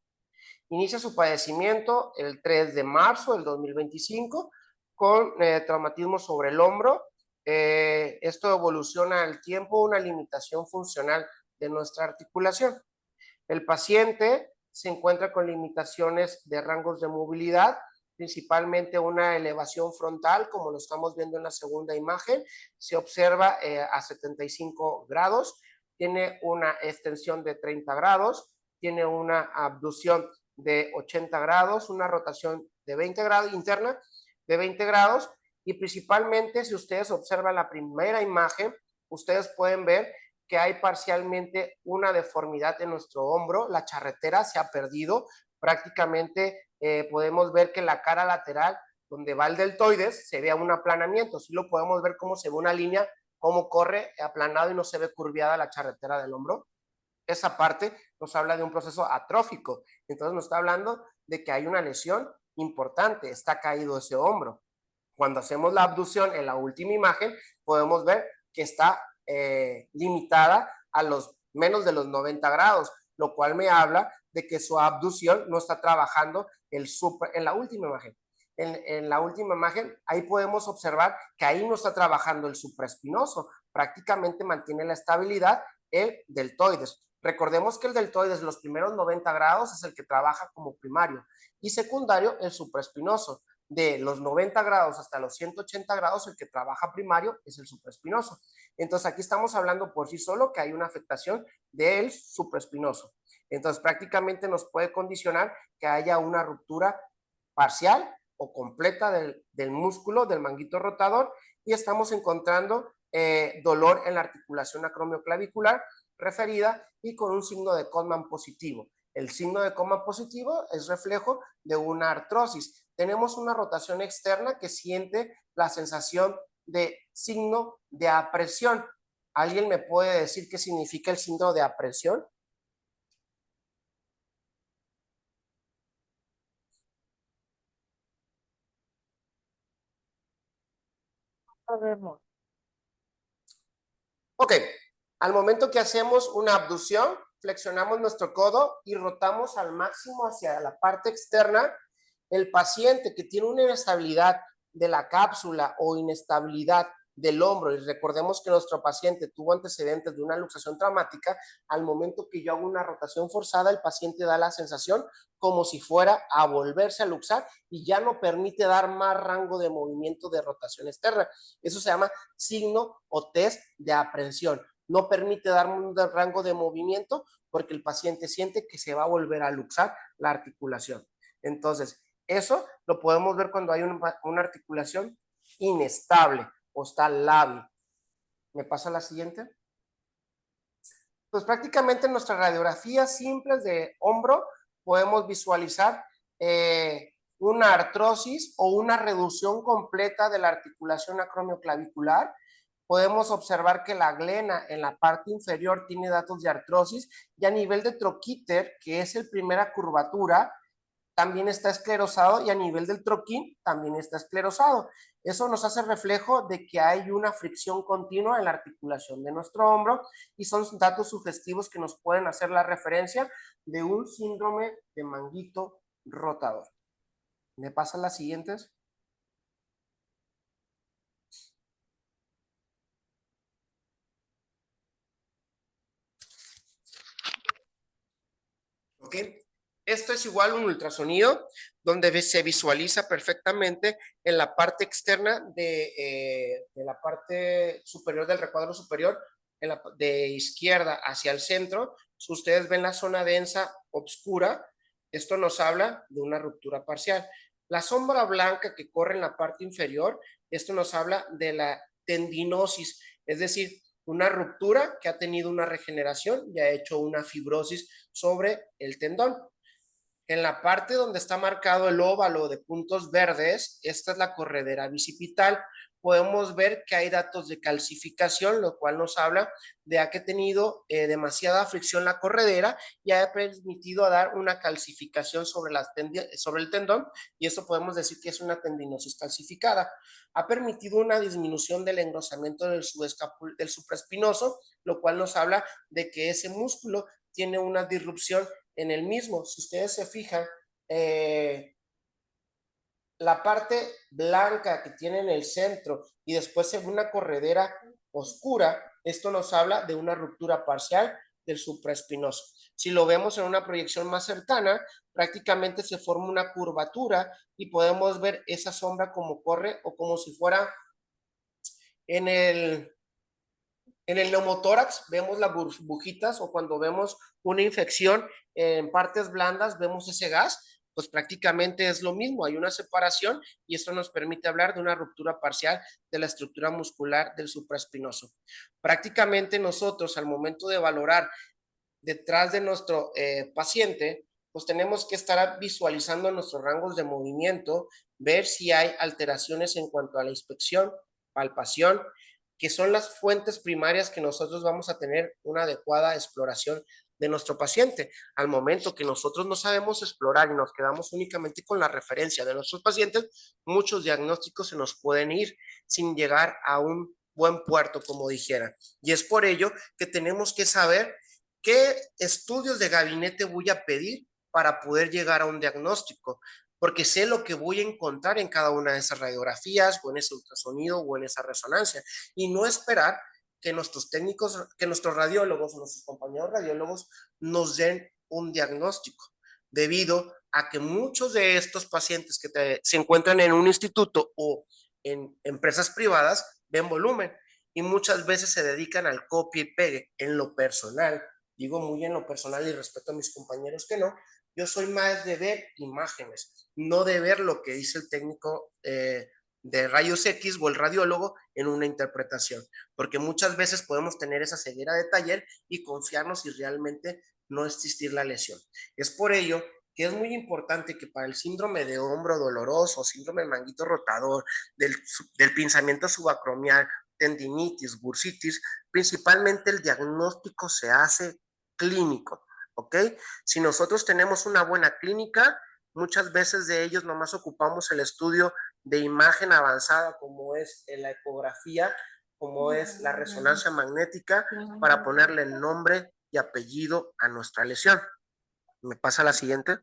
B: Inicia su padecimiento el 3 de marzo del 2025 con traumatismo sobre el hombro. Esto evoluciona al tiempo, una limitación funcional de nuestra articulación. El paciente se encuentra con limitaciones de rangos de movilidad, principalmente una elevación frontal, como lo estamos viendo en la segunda imagen, se observa a 75 grados, tiene una extensión de 30 grados, tiene una abducción de 80 grados, una rotación de 20 grados interna de 20 grados, y principalmente si ustedes observan la primera imagen, ustedes pueden ver que hay parcialmente una deformidad en nuestro hombro, la charretera se ha perdido, prácticamente podemos ver que la cara lateral donde va el deltoides se ve un aplanamiento, sí lo podemos ver cómo se ve una línea, cómo corre aplanado y no se ve curviada la charretera del hombro. Esa parte nos habla de un proceso atrófico, entonces nos está hablando de que hay una lesión importante, está caído ese hombro. Cuando hacemos la abducción en la última imagen, podemos ver que está limitada a los menos de los 90 grados, lo cual me habla de que su abducción no está trabajando en la última imagen. En la última imagen, ahí podemos observar que ahí no está trabajando el supraespinoso, prácticamente mantiene la estabilidad el deltoides. Recordemos que el deltoides, los primeros 90 grados, es el que trabaja como primario y secundario el supraespinoso. De los 90 grados hasta los 180 grados, el que trabaja primario es el supraespinoso. Entonces, aquí estamos hablando por sí solo que hay una afectación del supraespinoso. Entonces, prácticamente nos puede condicionar que haya una ruptura parcial o completa del músculo, del manguito rotador, y estamos encontrando dolor en la articulación acromioclavicular referida y con un signo de Codman positivo. El signo de Codman positivo es reflejo de una artrosis. Tenemos una rotación externa que siente la sensación de signo de apresión. ¿Alguien me puede decir qué significa el signo de apresión?
C: Sabemos.
B: Ok, al momento que hacemos una abducción, flexionamos nuestro codo y rotamos al máximo hacia la parte externa. El paciente que tiene una inestabilidad de la cápsula o inestabilidad del hombro, y recordemos que nuestro paciente tuvo antecedentes de una luxación traumática, al momento que yo hago una rotación forzada, el paciente da la sensación como si fuera a volverse a luxar y ya no permite dar más rango de movimiento de rotación externa. Eso se llama signo o test de aprehensión. No permite dar un rango de movimiento porque el paciente siente que se va a volver a luxar la articulación. Entonces, eso lo podemos ver cuando hay una articulación inestable o está lábil. ¿Me pasa la siguiente? Pues prácticamente en nuestras radiografías simples de hombro podemos visualizar una artrosis o una reducción completa de la articulación acromioclavicular. Podemos observar que la glena en la parte inferior tiene datos de artrosis y a nivel de troquíter, que es la primera curvatura, también está esclerosado y a nivel del troquín también está esclerosado. Eso nos hace reflejo de que hay una fricción continua en la articulación de nuestro hombro y son datos sugestivos que nos pueden hacer la referencia de un síndrome de manguito rotador. ¿Me pasan las siguientes? ¿ok? Esto es igual un ultrasonido donde se visualiza perfectamente en la parte externa de la parte superior del recuadro superior, de izquierda hacia el centro. Si ustedes ven la zona densa oscura, esto nos habla de una ruptura parcial. La sombra blanca que corre en la parte inferior, esto nos habla de la tendinosis, es decir, una ruptura que ha tenido una regeneración y ha hecho una fibrosis sobre el tendón. En la parte donde está marcado el óvalo de puntos verdes, esta es la corredera bicipital. Podemos ver que hay datos de calcificación, lo cual nos habla de que ha tenido demasiada fricción la corredera y ha permitido dar una calcificación sobre el tendón, y eso podemos decir que es una tendinosis calcificada. Ha permitido una disminución del engrosamiento del supraespinoso, lo cual nos habla de que ese músculo tiene una disrupción en el mismo. Si ustedes se fijan, la parte blanca que tiene en el centro y después en una corredera oscura, esto nos habla de una ruptura parcial del supraespinoso. Si lo vemos en una proyección más cercana, prácticamente se forma una curvatura y podemos ver esa sombra como corre o como si fuera en el neumotórax, vemos las burbujitas, o cuando vemos una infección en partes blandas, vemos ese gas, pues prácticamente es lo mismo, hay una separación y esto nos permite hablar de una ruptura parcial de la estructura muscular del supraespinoso. Prácticamente nosotros al momento de valorar detrás de nuestro paciente, pues tenemos que estar visualizando nuestros rangos de movimiento, ver si hay alteraciones en cuanto a la inspección, palpación, que son las fuentes primarias que nosotros vamos a tener una adecuada exploración de nuestro paciente. Al momento que nosotros no sabemos explorar y nos quedamos únicamente con la referencia de nuestros pacientes, muchos diagnósticos se nos pueden ir sin llegar a un buen puerto, como dijera. Y es por ello que tenemos que saber qué estudios de gabinete voy a pedir para poder llegar a un diagnóstico, porque sé lo que voy a encontrar en cada una de esas radiografías o en ese ultrasonido o en esa resonancia, y no esperar que nuestros técnicos, que nuestros radiólogos o nuestros compañeros radiólogos nos den un diagnóstico, debido a que muchos de estos pacientes que se encuentran en un instituto o en empresas privadas ven volumen y muchas veces se dedican al copia y pegue. En lo personal, digo muy en lo personal y respeto a mis compañeros que no, yo soy más de ver imágenes, no de ver lo que dice el técnico de rayos X o el radiólogo en una interpretación, porque muchas veces podemos tener esa ceguera de taller y confiarnos si realmente no existir la lesión. Es por ello que es muy importante que para el síndrome de hombro doloroso, síndrome del manguito rotador, del pinzamiento subacromial, tendinitis, bursitis, principalmente el diagnóstico se hace clínico, ¿ok? Si nosotros tenemos una buena clínica, muchas veces de ellos nomás ocupamos el estudio de imagen avanzada, como es la ecografía, como es la resonancia magnética, para ponerle nombre y apellido a nuestra lesión. ¿Me pasa la siguiente?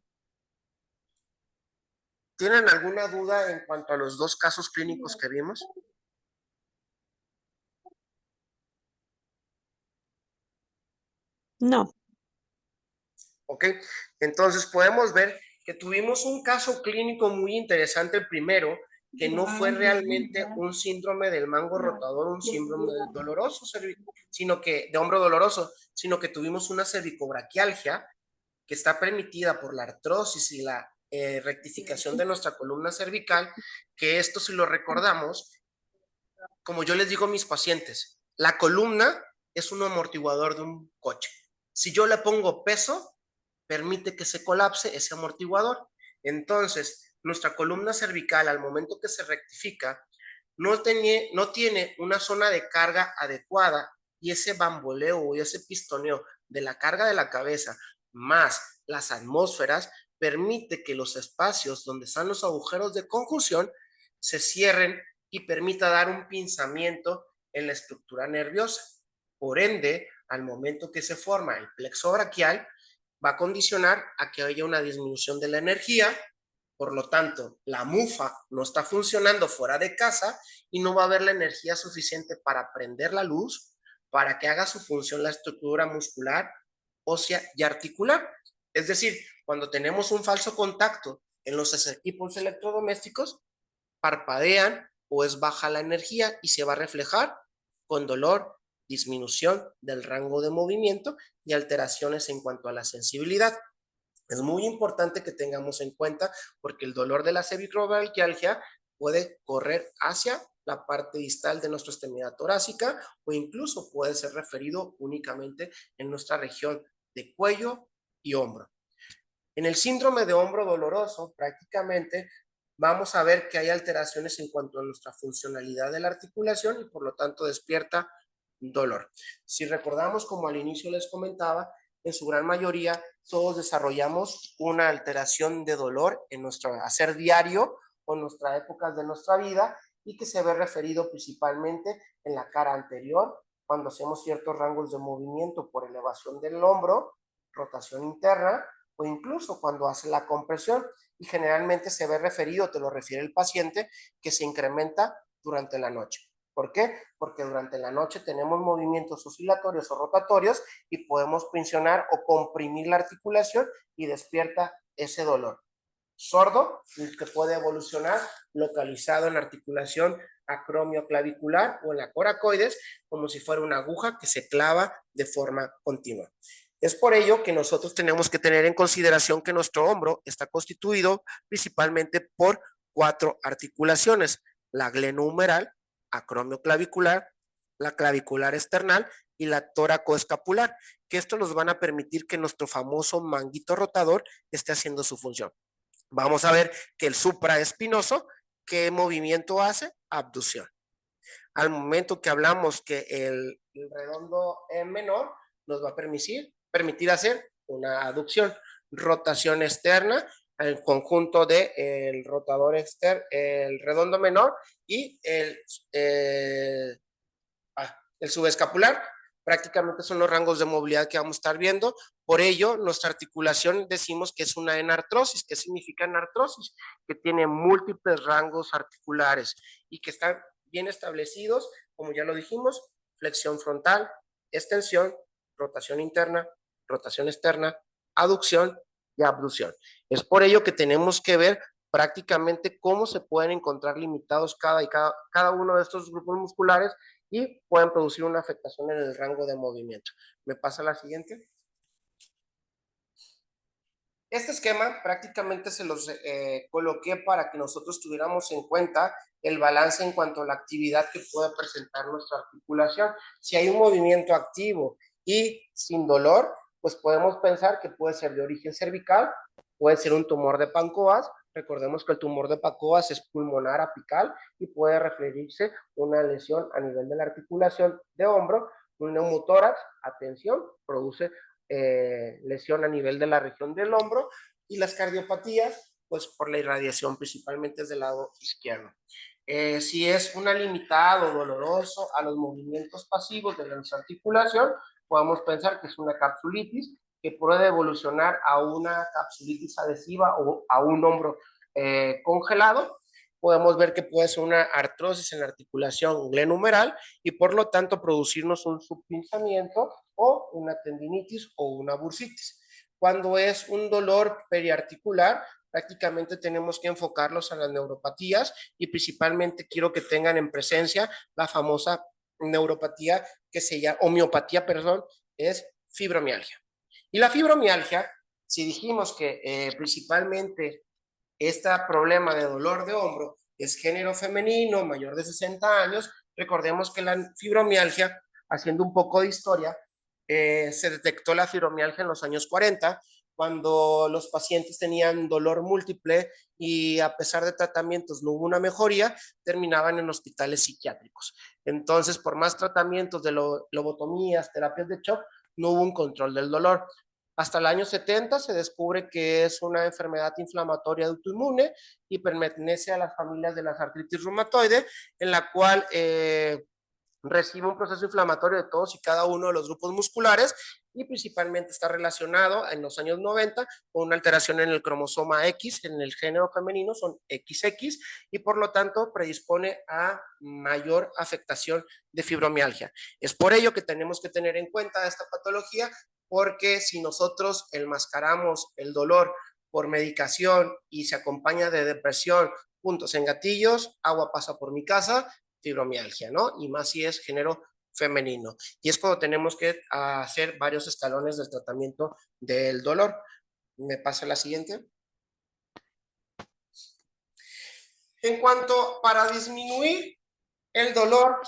B: ¿Tienen alguna duda en cuanto a los dos casos clínicos que vimos?
D: No.
B: ¿Ok? Entonces podemos ver que tuvimos un caso clínico muy interesante, el primero, que no fue realmente un síndrome del mango rotador, un síndrome doloroso, sino que de hombro doloroso, sino que tuvimos una cervicobraquialgia que está permitida por la artrosis y la rectificación de nuestra columna cervical, que esto, si lo recordamos, como yo les digo a mis pacientes, la columna es un amortiguador de un coche. Si yo le pongo peso, permite que se colapse ese amortiguador. Entonces, nuestra columna cervical, al momento que se rectifica, no tiene una zona de carga adecuada, y ese bamboleo o ese pistoneo de la carga de la cabeza más las atmósferas permite que los espacios donde están los agujeros de conjunción se cierren y permita dar un pinzamiento en la estructura nerviosa. Por ende, al momento que se forma el plexo braquial, va a condicionar a que haya una disminución de la energía. Por lo tanto, la mufa no está funcionando fuera de casa y no va a haber la energía suficiente para prender la luz para que haga su función la estructura muscular, ósea y articular. Es decir, cuando tenemos un falso contacto en los equipos electrodomésticos, parpadean o es baja la energía y se va a reflejar con dolor, disminución del rango de movimiento y alteraciones en cuanto a la sensibilidad. Es muy importante que tengamos en cuenta porque el dolor de la cervicromialgia puede correr hacia la parte distal de nuestra extremidad torácica o incluso puede ser referido únicamente en nuestra región de cuello y hombro. En el síndrome de hombro doloroso, prácticamente vamos a ver que hay alteraciones en cuanto a nuestra funcionalidad de la articulación y por lo tanto despierta dolor. Si recordamos, como al inicio les comentaba, en su gran mayoría todos desarrollamos una alteración de dolor en nuestro hacer diario o en nuestras épocas de nuestra vida y que se ve referido principalmente en la cara anterior cuando hacemos ciertos rangos de movimiento por elevación del hombro, rotación interna o incluso cuando hace la compresión y generalmente se ve referido, te lo refiere el paciente, que se incrementa durante la noche. ¿Por qué? Porque durante la noche tenemos movimientos oscilatorios o rotatorios y podemos presionar o comprimir la articulación y despierta ese dolor. Sordo, que puede evolucionar localizado en la articulación acromioclavicular o en la coracoides, como si fuera una aguja que se clava de forma continua. Es por ello que nosotros tenemos que tener en consideración que nuestro hombro está constituido principalmente por 4 articulaciones: la glenohumeral, acromioclavicular, la clavicular external y la tóracoescapular, que esto nos van a permitir que nuestro famoso manguito rotador esté haciendo su función. Vamos a ver que el supraespinoso, ¿qué movimiento hace? Abducción. Al momento que hablamos que el redondo menor nos va a permitir hacer una aducción, rotación externa, el conjunto de el rotador externo, el redondo menor y el subescapular. Prácticamente son los rangos de movilidad que vamos a estar viendo. Por ello, nuestra articulación decimos que es una enartrosis. ¿Qué significa enartrosis? Que tiene múltiples rangos articulares y que están bien establecidos, como ya lo dijimos: flexión frontal, extensión, rotación interna, rotación externa, aducción y abducción. Es por ello que tenemos que ver prácticamente cómo se pueden encontrar limitados cada uno de estos grupos musculares y pueden producir una afectación en el rango de movimiento. ¿Me pasa la siguiente? Este esquema prácticamente se los coloqué para que nosotros tuviéramos en cuenta el balance en cuanto a la actividad que puede presentar nuestra articulación. Si hay un movimiento activo y sin dolor, pues podemos pensar que puede ser de origen cervical, puede ser un tumor de Pancoas. Recordemos que el tumor de Pancoas es pulmonar apical y puede referirse a una lesión a nivel de la articulación de hombro. Un neumotórax, atención, produce lesión a nivel de la región del hombro, y las cardiopatías, pues por la irradiación principalmente es del lado izquierdo. Si es una limitado doloroso a los movimientos pasivos de la articulación, podemos pensar que es una capsulitis que puede evolucionar a una capsulitis adhesiva o a un hombro congelado. Podemos ver que puede ser una artrosis en la articulación glenohumeral y por lo tanto producirnos un subpinzamiento o una tendinitis o una bursitis. Cuando es un dolor periarticular, prácticamente tenemos que enfocarlos a las neuropatías y principalmente quiero que tengan en presencia la famosa neuropatía que se llama, o miopatía, perdón, es fibromialgia. Y la fibromialgia, si dijimos que principalmente este problema de dolor de hombro es género femenino, mayor de 60 años, recordemos que la fibromialgia, haciendo un poco de historia, se detectó la fibromialgia en los años 40, cuando los pacientes tenían dolor múltiple y a pesar de tratamientos no hubo una mejoría, terminaban en hospitales psiquiátricos. Entonces, por más tratamientos de lobotomías, terapias de shock, no hubo un control del dolor. Hasta el año 70 se descubre que es una enfermedad inflamatoria autoinmune y pertenece a las familias de las artritis reumatoide, en la cual recibe un proceso inflamatorio de todos y cada uno de los grupos musculares y principalmente está relacionado en los años 90 con una alteración en el cromosoma X, en el género femenino son XX y por lo tanto predispone a mayor afectación de fibromialgia. Es por ello que tenemos que tener en cuenta esta patología porque si nosotros enmascaramos el dolor por medicación y se acompaña de depresión, puntos en gatillos, agua pasa por mi casa, fibromialgia, ¿no? Y más si es género femenino. Y es cuando tenemos que hacer varios escalones del tratamiento del dolor. ¿Me pasa la siguiente? En cuanto para disminuir el dolor,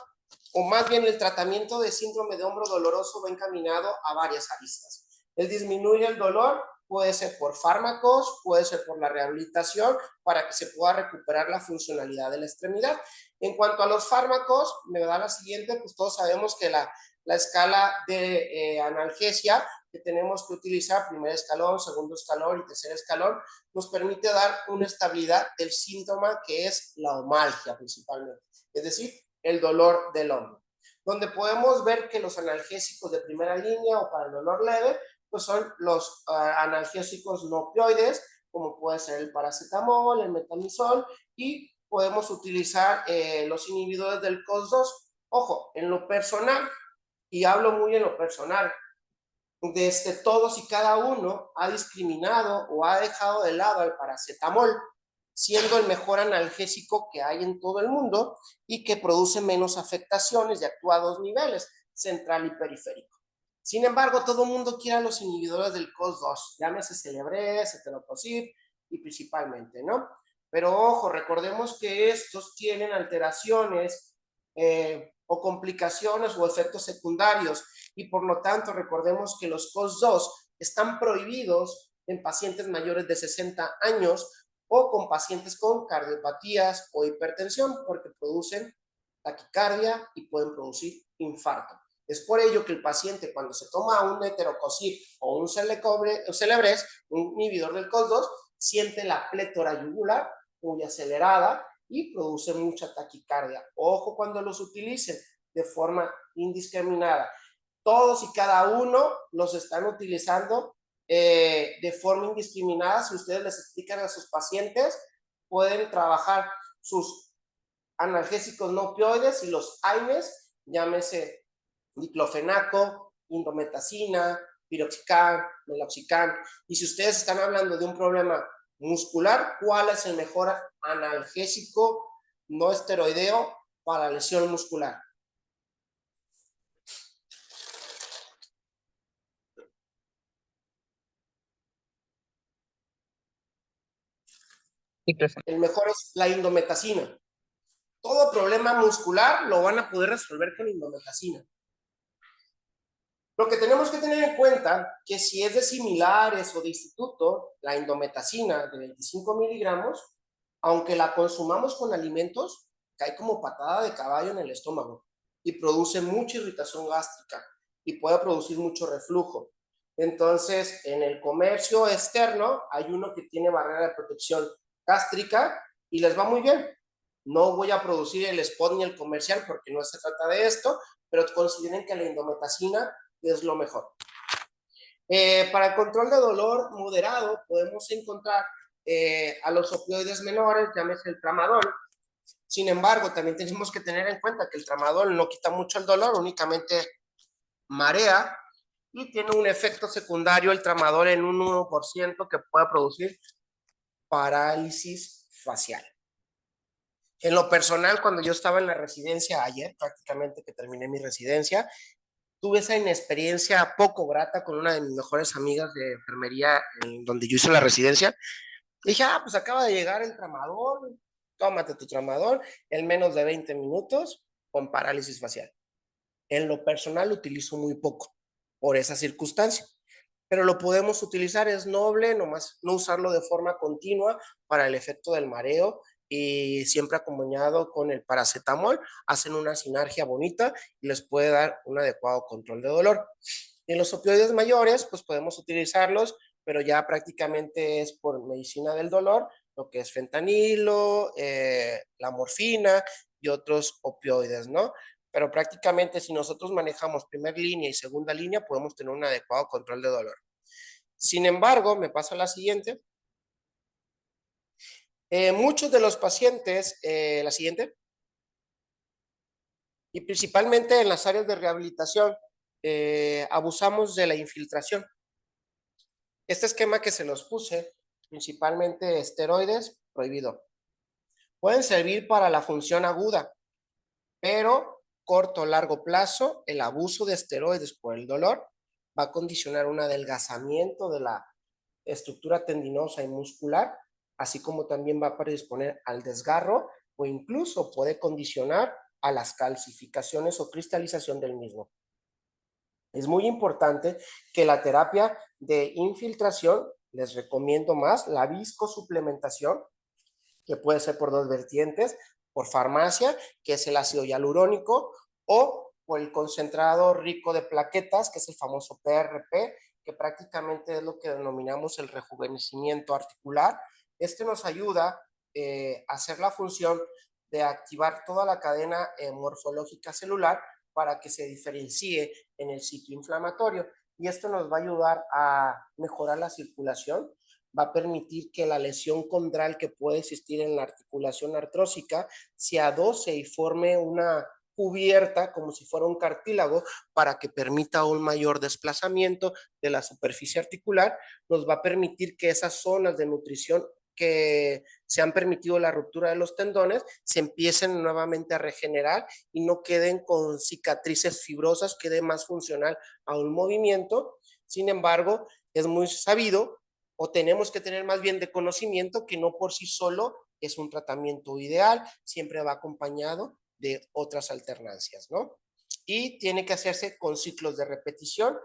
B: o más bien el tratamiento de síndrome de hombro doloroso va encaminado a varias aristas. El disminuir el dolor puede ser por fármacos, puede ser por la rehabilitación para que se pueda recuperar la funcionalidad de la extremidad. En cuanto a los fármacos, me da la siguiente, pues todos sabemos que la escala de analgesia que tenemos que utilizar, primer escalón, segundo escalón y tercer escalón, nos permite dar una estabilidad del síntoma que es la omalgia principalmente, es decir, el dolor del hombro, donde podemos ver que los analgésicos de primera línea o para el dolor leve, pues son los analgésicos no opioides, como puede ser el paracetamol, el metamizol, y podemos utilizar los inhibidores del COX-2. Ojo, en lo personal, y hablo muy en lo personal, desde todos y cada uno ha discriminado o ha dejado de lado al paracetamol, siendo el mejor analgésico que hay en todo el mundo y que produce menos afectaciones y actúa a dos niveles, central y periférico. Sin embargo, todo el mundo quiere los inhibidores del COX-2, llámese Celebrex, Etenocosib y principalmente, ¿no? Pero ojo, recordemos que estos tienen alteraciones o complicaciones o efectos secundarios y por lo tanto recordemos que los COX-2 están prohibidos en pacientes mayores de 60 años o con pacientes con cardiopatías o hipertensión porque producen taquicardia y pueden producir infarto. Es por ello que el paciente cuando se toma un Etenocosib o un Celebrex, un inhibidor del COX-2, siente la plétora yugular muy acelerada y produce mucha taquicardia. Ojo cuando los utilicen de forma indiscriminada. Todos y cada uno los están utilizando de forma indiscriminada. Si ustedes les explican a sus pacientes, pueden trabajar sus analgésicos no opioides y los AINES, llámese diclofenaco, indometacina, piroxicam, meloxicam. Y si ustedes están hablando de un problema muscular, ¿cuál es el mejor analgésico no esteroideo para lesión muscular? El mejor es la indometacina. Todo problema muscular lo van a poder resolver con indometacina. Lo que tenemos que tener en cuenta que si es de similares o de instituto, la indometacina de 25 miligramos, aunque la consumamos con alimentos, cae como patada de caballo en el estómago y produce mucha irritación gástrica y puede producir mucho reflujo. Entonces, en el comercio externo hay uno que tiene barrera de protección gástrica y les va muy bien. No voy a producir el spot ni el comercial porque no se trata de esto, pero consideren que la indometacina es lo mejor. Para el control de dolor moderado podemos encontrar a los opioides menores, llámese el tramadol. Sin embargo, también tenemos que tener en cuenta que el tramadol no quita mucho el dolor, únicamente marea y tiene un efecto secundario el tramadol en un 1% que puede producir parálisis facial. En lo personal, cuando yo estaba en la residencia ayer, prácticamente que terminé mi residencia, tuve esa inexperiencia poco grata con una de mis mejores amigas de enfermería en donde yo hice la residencia. Dije, pues acaba de llegar el tramador, tómate tu tramador en menos de 20 minutos con parálisis facial. En lo personal lo utilizo muy poco por esa circunstancia, pero lo podemos utilizar, es noble, nomás no usarlo de forma continua para el efecto del mareo y siempre acompañado con el paracetamol, hacen una sinergia bonita y les puede dar un adecuado control de dolor. En los opioides mayores, pues podemos utilizarlos, pero ya prácticamente es por medicina del dolor, lo que es fentanilo, la morfina y otros opioides, ¿no? Pero prácticamente si nosotros manejamos primera línea y segunda línea, podemos tener un adecuado control de dolor. Sin embargo, me pasa la siguiente. Muchos de los pacientes, la siguiente, y principalmente en las áreas de rehabilitación, abusamos de la infiltración. Este esquema que se los puse, principalmente esteroides, prohibido. Pueden servir para la función aguda, pero corto o largo plazo, el abuso de esteroides por el dolor va a condicionar un adelgazamiento de la estructura tendinosa y muscular, así como también va a predisponer al desgarro o incluso puede condicionar a las calcificaciones o cristalización del mismo. Es muy importante que la terapia de infiltración, les recomiendo más la viscosuplementación, que puede ser por dos vertientes, por farmacia, que es el ácido hialurónico, o por el concentrado rico de plaquetas, que es el famoso PRP, que prácticamente es lo que denominamos el rejuvenecimiento articular. Este nos ayuda a hacer la función de activar toda la cadena morfológica celular para que se diferencie en el sitio inflamatorio. Y esto nos va a ayudar a mejorar la circulación, va a permitir que la lesión condral que puede existir en la articulación artrósica se adose y forme una cubierta como si fuera un cartílago para que permita un mayor desplazamiento de la superficie articular. Nos va a permitir que esas zonas de nutrición que se han permitido la ruptura de los tendones se empiecen nuevamente a regenerar y no queden con cicatrices fibrosas, quede más funcional a un movimiento. Sin embargo, es muy sabido o tenemos que tener más bien de conocimiento que no por sí solo es un tratamiento ideal, siempre va acompañado de otras alternancias, ¿no? Y tiene que hacerse con ciclos de repetición,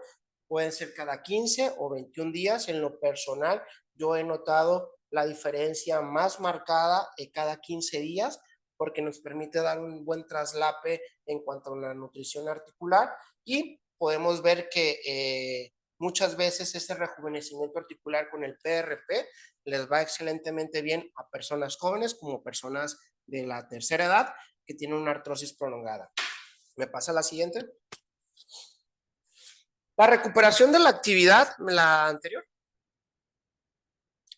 B: pueden ser cada 15 o 21 días. En lo personal, yo he notado la diferencia más marcada cada 15 días porque nos permite dar un buen traslape en cuanto a la nutrición articular y podemos ver que muchas veces ese rejuvenecimiento articular con el PRP les va excelentemente bien a personas jóvenes como personas de la tercera edad que tienen una artrosis prolongada. ¿Me pasa la siguiente? La recuperación de la actividad, la anterior.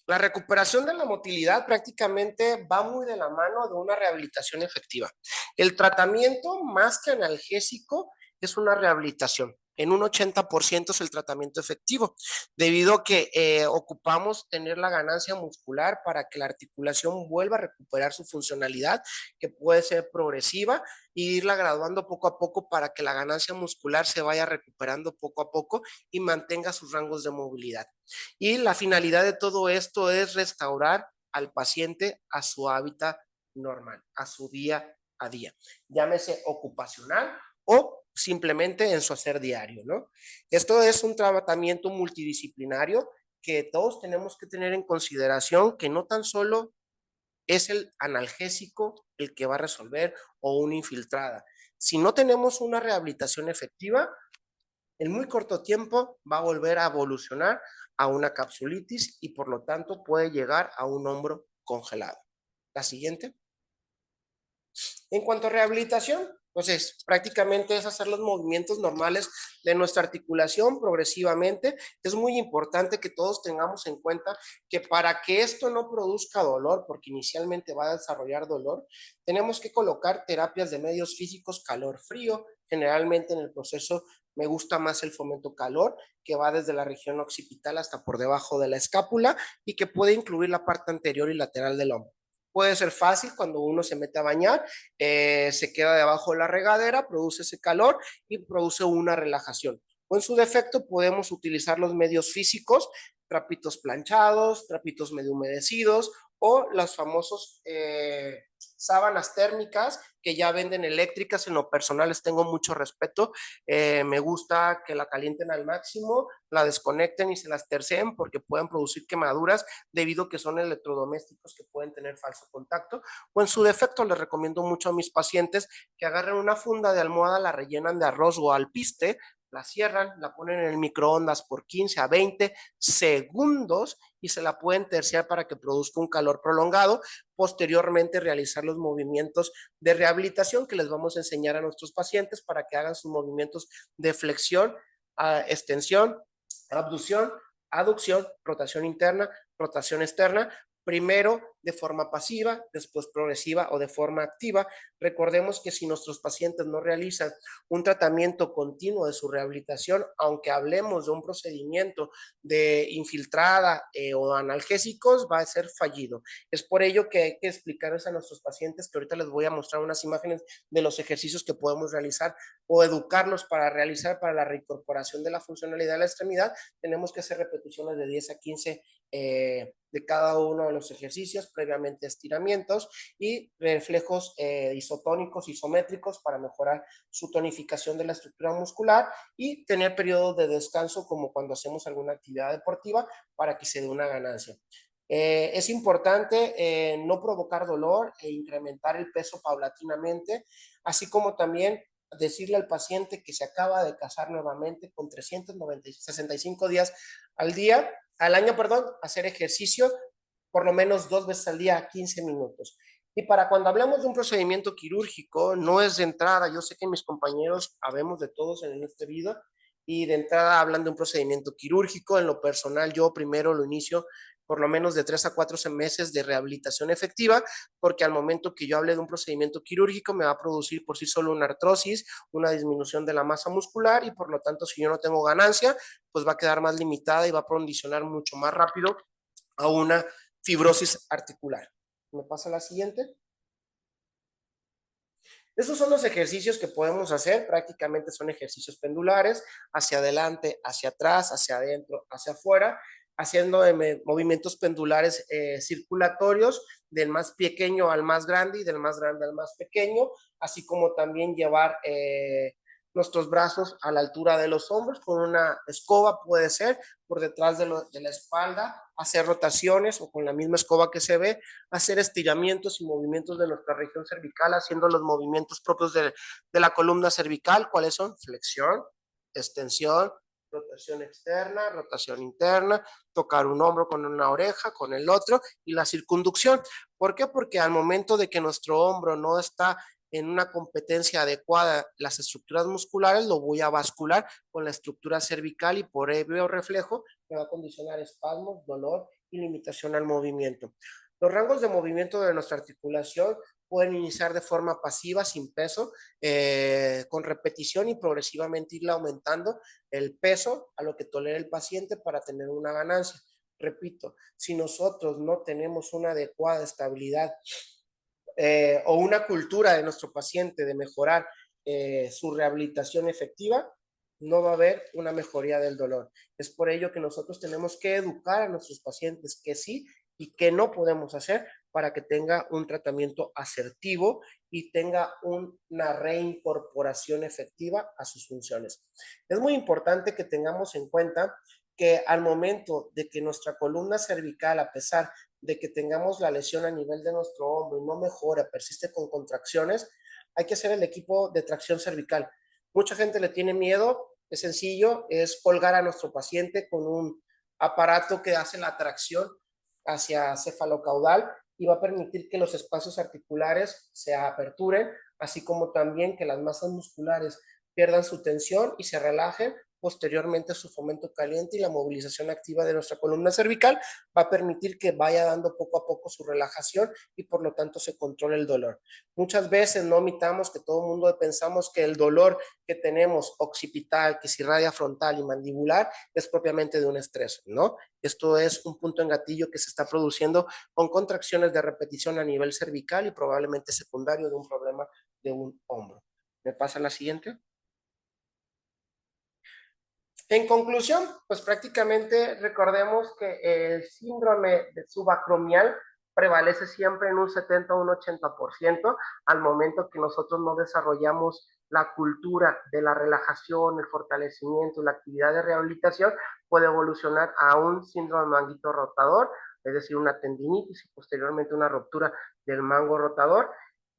B: La recuperación de la motilidad prácticamente va muy de la mano de una rehabilitación efectiva. El tratamiento más que analgésico es una rehabilitación. En un 80% es el tratamiento efectivo, debido a que ocupamos tener la ganancia muscular para que la articulación vuelva a recuperar su funcionalidad, que puede ser progresiva, e irla graduando poco a poco para que la ganancia muscular se vaya recuperando poco a poco y mantenga sus rangos de movilidad. Y la finalidad de todo esto es restaurar al paciente a su hábitat normal, a su día a día, llámese ocupacional o simplemente en su hacer diario, ¿no? Esto es un tratamiento multidisciplinario que todos tenemos que tener en consideración, que no tan solo es el analgésico el que va a resolver o una infiltrada. Si no tenemos una rehabilitación efectiva, en muy corto tiempo va a volver a evolucionar a una capsulitis y por lo tanto puede llegar a un hombro congelado. La siguiente. En cuanto a rehabilitación, pues prácticamente es hacer los movimientos normales de nuestra articulación progresivamente. Es muy importante que todos tengamos en cuenta que para que esto no produzca dolor, porque inicialmente va a desarrollar dolor, tenemos que colocar terapias de medios físicos calor-frío. Generalmente en el proceso me gusta más el fomento calor, que va desde la región occipital hasta por debajo de la escápula y que puede incluir la parte anterior y lateral del hombro. Puede ser fácil cuando uno se mete a bañar, se queda debajo de la regadera, produce ese calor y produce una relajación. O en su defecto podemos utilizar los medios físicos, trapitos planchados, trapitos medio humedecidos o los famosos sábanas térmicas que ya venden eléctricas. En lo personal les tengo mucho respeto, me gusta que la calienten al máximo, la desconecten y se las terceen porque pueden producir quemaduras debido a que son electrodomésticos que pueden tener falso contacto. O en su defecto les recomiendo mucho a mis pacientes que agarren una funda de almohada, la rellenan de arroz o alpiste, la cierran, la ponen en el microondas por 15 a 20 segundos y se la pueden terciar para que produzca un calor prolongado. Posteriormente realizar los movimientos de rehabilitación que les vamos a enseñar a nuestros pacientes para que hagan sus movimientos de flexión, extensión, abducción, aducción, rotación interna, rotación externa, primero de forma pasiva, después progresiva o de forma activa. Recordemos que si nuestros pacientes no realizan un tratamiento continuo de su rehabilitación, aunque hablemos de un procedimiento de infiltrada o analgésicos, va a ser fallido. Es por ello que hay que explicarles a nuestros pacientes, que ahorita les voy a mostrar unas imágenes de los ejercicios que podemos realizar o educarlos para realizar para la reincorporación de la funcionalidad de la extremidad. Tenemos que hacer repeticiones de 10 a 15 de cada uno de los ejercicios, previamente estiramientos y reflejos isotónicos, isométricos para mejorar su tonificación de la estructura muscular y tener periodos de descanso como cuando hacemos alguna actividad deportiva para que se dé una ganancia. Es importante no provocar dolor e incrementar el peso paulatinamente, así como también decirle al paciente que se acaba de casar nuevamente con 365 días al año, hacer ejercicio por lo menos 2 veces al día, 15 minutos. Y para cuando hablamos de un procedimiento quirúrgico, no es de entrada, yo sé que mis compañeros habemos de todos en este video, y de entrada hablan de un procedimiento quirúrgico. En lo personal, yo primero lo inicio por lo menos de 3 a 4 meses de rehabilitación efectiva, porque al momento que yo hable de un procedimiento quirúrgico me va a producir por sí solo una artrosis, una disminución de la masa muscular y por lo tanto si yo no tengo ganancia, pues va a quedar más limitada y va a condicionar mucho más rápido a una fibrosis articular. ¿Me pasa la siguiente? Esos son los ejercicios que podemos hacer, prácticamente son ejercicios pendulares, hacia adelante, hacia atrás, hacia adentro, hacia afuera, haciendo movimientos pendulares circulatorios, del más pequeño al más grande y del más grande al más pequeño, así como también llevar nuestros brazos a la altura de los hombros con una escoba, puede ser, por detrás de la espalda, hacer rotaciones o con la misma escoba que se ve, hacer estiramientos y movimientos de nuestra región cervical, haciendo los movimientos propios de la columna cervical. ¿Cuáles son? Flexión, extensión, rotación externa, rotación interna, tocar un hombro con una oreja, con el otro, y la circunducción. ¿Por qué? Porque al momento de que nuestro hombro no está en una competencia adecuada las estructuras musculares, lo voy a bascular con la estructura cervical y por ello reflejo me va a condicionar espasmos, dolor y limitación al movimiento. Los rangos de movimiento de nuestra articulación pueden iniciar de forma pasiva, sin peso, con repetición y progresivamente irle aumentando el peso a lo que tolera el paciente para tener una ganancia. Repito, si nosotros no tenemos una adecuada estabilidad o una cultura de nuestro paciente de mejorar su rehabilitación efectiva, no va a haber una mejoría del dolor. Es por ello que nosotros tenemos que educar a nuestros pacientes que sí y que no podemos hacer para que tenga un tratamiento asertivo y tenga una reincorporación efectiva a sus funciones. Es muy importante que tengamos en cuenta que al momento de que nuestra columna cervical, a pesar de que tengamos la lesión a nivel de nuestro hombro y no mejora, persiste con contracciones, hay que hacer el equipo de tracción cervical. Mucha gente le tiene miedo, es sencillo, es colgar a nuestro paciente con un aparato que hace la tracción hacia cefalocaudal y va a permitir que los espacios articulares se aperturen, así como también que las masas musculares pierdan su tensión y se relajen. Posteriormente su fomento caliente y la movilización activa de nuestra columna cervical va a permitir que vaya dando poco a poco su relajación y por lo tanto se controle el dolor. Muchas veces no omitamos que todo el mundo pensamos que el dolor que tenemos occipital, que se irradia frontal y mandibular es propiamente de un estrés, ¿no? Esto es un punto en gatillo que se está produciendo con contracciones de repetición a nivel cervical y probablemente secundario de un problema de un hombro. ¿Me pasa la siguiente? En conclusión, pues prácticamente recordemos que el síndrome subacromial prevalece siempre en un 70 o un 80% al momento que nosotros no desarrollamos la cultura de la relajación, el fortalecimiento, la actividad de rehabilitación, puede evolucionar a un síndrome manguito rotador, es decir, una tendinitis y posteriormente una ruptura del mango rotador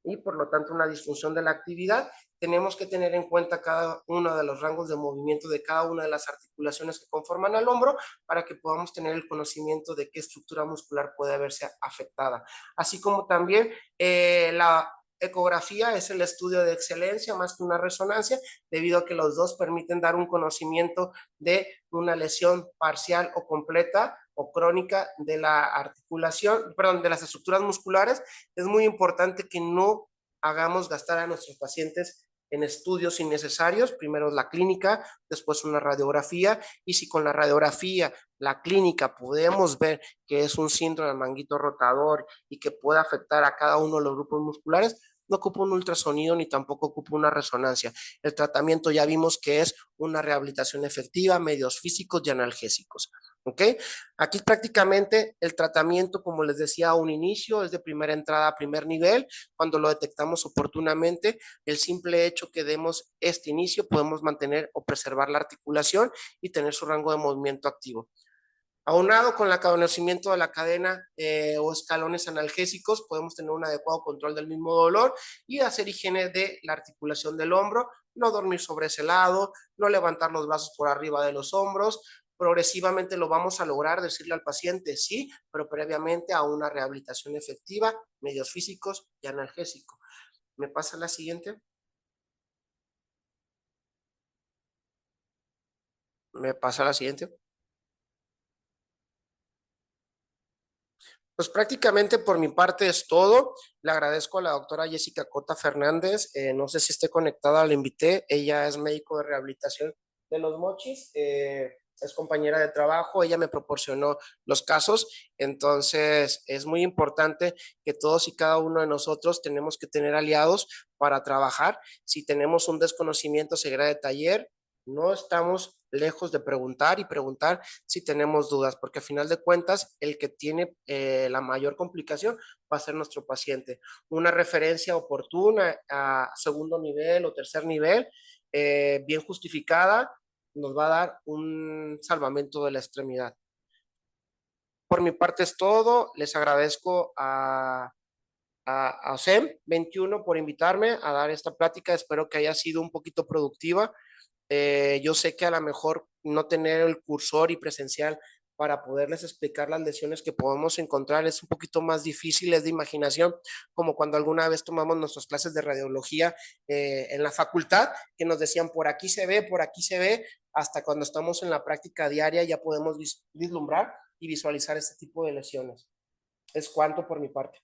B: y por lo tanto una disfunción de la actividad. Tenemos que tener en cuenta cada uno de los rangos de movimiento de cada una de las articulaciones que conforman al hombro para que podamos tener el conocimiento de qué estructura muscular puede verse afectada. Así como también la ecografía es el estudio de excelencia más que una resonancia, debido a que los dos permiten dar un conocimiento de una lesión parcial o completa o crónica de la articulación, perdón, de las estructuras musculares, es muy importante que no hagamos gastar a nuestros pacientes en estudios innecesarios, primero la clínica, después una radiografía, y si con la radiografía, la clínica, podemos ver que es un síndrome del manguito rotador y que puede afectar a cada uno de los grupos musculares, no ocupa un ultrasonido ni tampoco ocupa una resonancia. El tratamiento ya vimos que es una rehabilitación efectiva, medios físicos y analgésicos. ¿Ok? Aquí prácticamente el tratamiento, como les decía a un inicio, es de primera entrada a primer nivel. Cuando lo detectamos oportunamente, el simple hecho que demos este inicio, podemos mantener o preservar la articulación y tener su rango de movimiento activo. Aunado con el conocimiento de la cadena o escalones analgésicos, podemos tener un adecuado control del mismo dolor y hacer higiene de la articulación del hombro, no dormir sobre ese lado, no levantar los brazos por arriba de los hombros. Progresivamente lo vamos a lograr, decirle al paciente sí, pero previamente a una rehabilitación efectiva, medios físicos y analgésicos. ¿Me pasa la siguiente? ¿Me pasa la siguiente? Pues prácticamente por mi parte es todo. Le agradezco a la doctora Jessica Cota Fernández. No sé si esté conectada, la invité. Ella es médico de rehabilitación de Los Mochis. Es compañera de trabajo. Ella me proporcionó los casos. Entonces es muy importante que todos y cada uno de nosotros tenemos que tener aliados para trabajar. Si tenemos un desconocimiento, seguirá de taller. No estamos lejos de preguntar y preguntar si tenemos dudas, porque a final de cuentas el que tiene la mayor complicación va a ser nuestro paciente. Una referencia oportuna a segundo nivel o tercer nivel, bien justificada, nos va a dar un salvamento de la extremidad. Por mi parte es todo. Les agradezco a OSEM 21 por invitarme a dar esta plática. Espero que haya sido un poquito productiva. Yo sé que a lo mejor no tener el cursor y presencial para poderles explicar las lesiones que podemos encontrar es un poquito más difícil, es de imaginación, como cuando alguna vez tomamos nuestras clases de radiología en la facultad, que nos decían por aquí se ve, hasta cuando estamos en la práctica diaria ya podemos vislumbrar y visualizar este tipo de lesiones. Es cuanto por mi parte.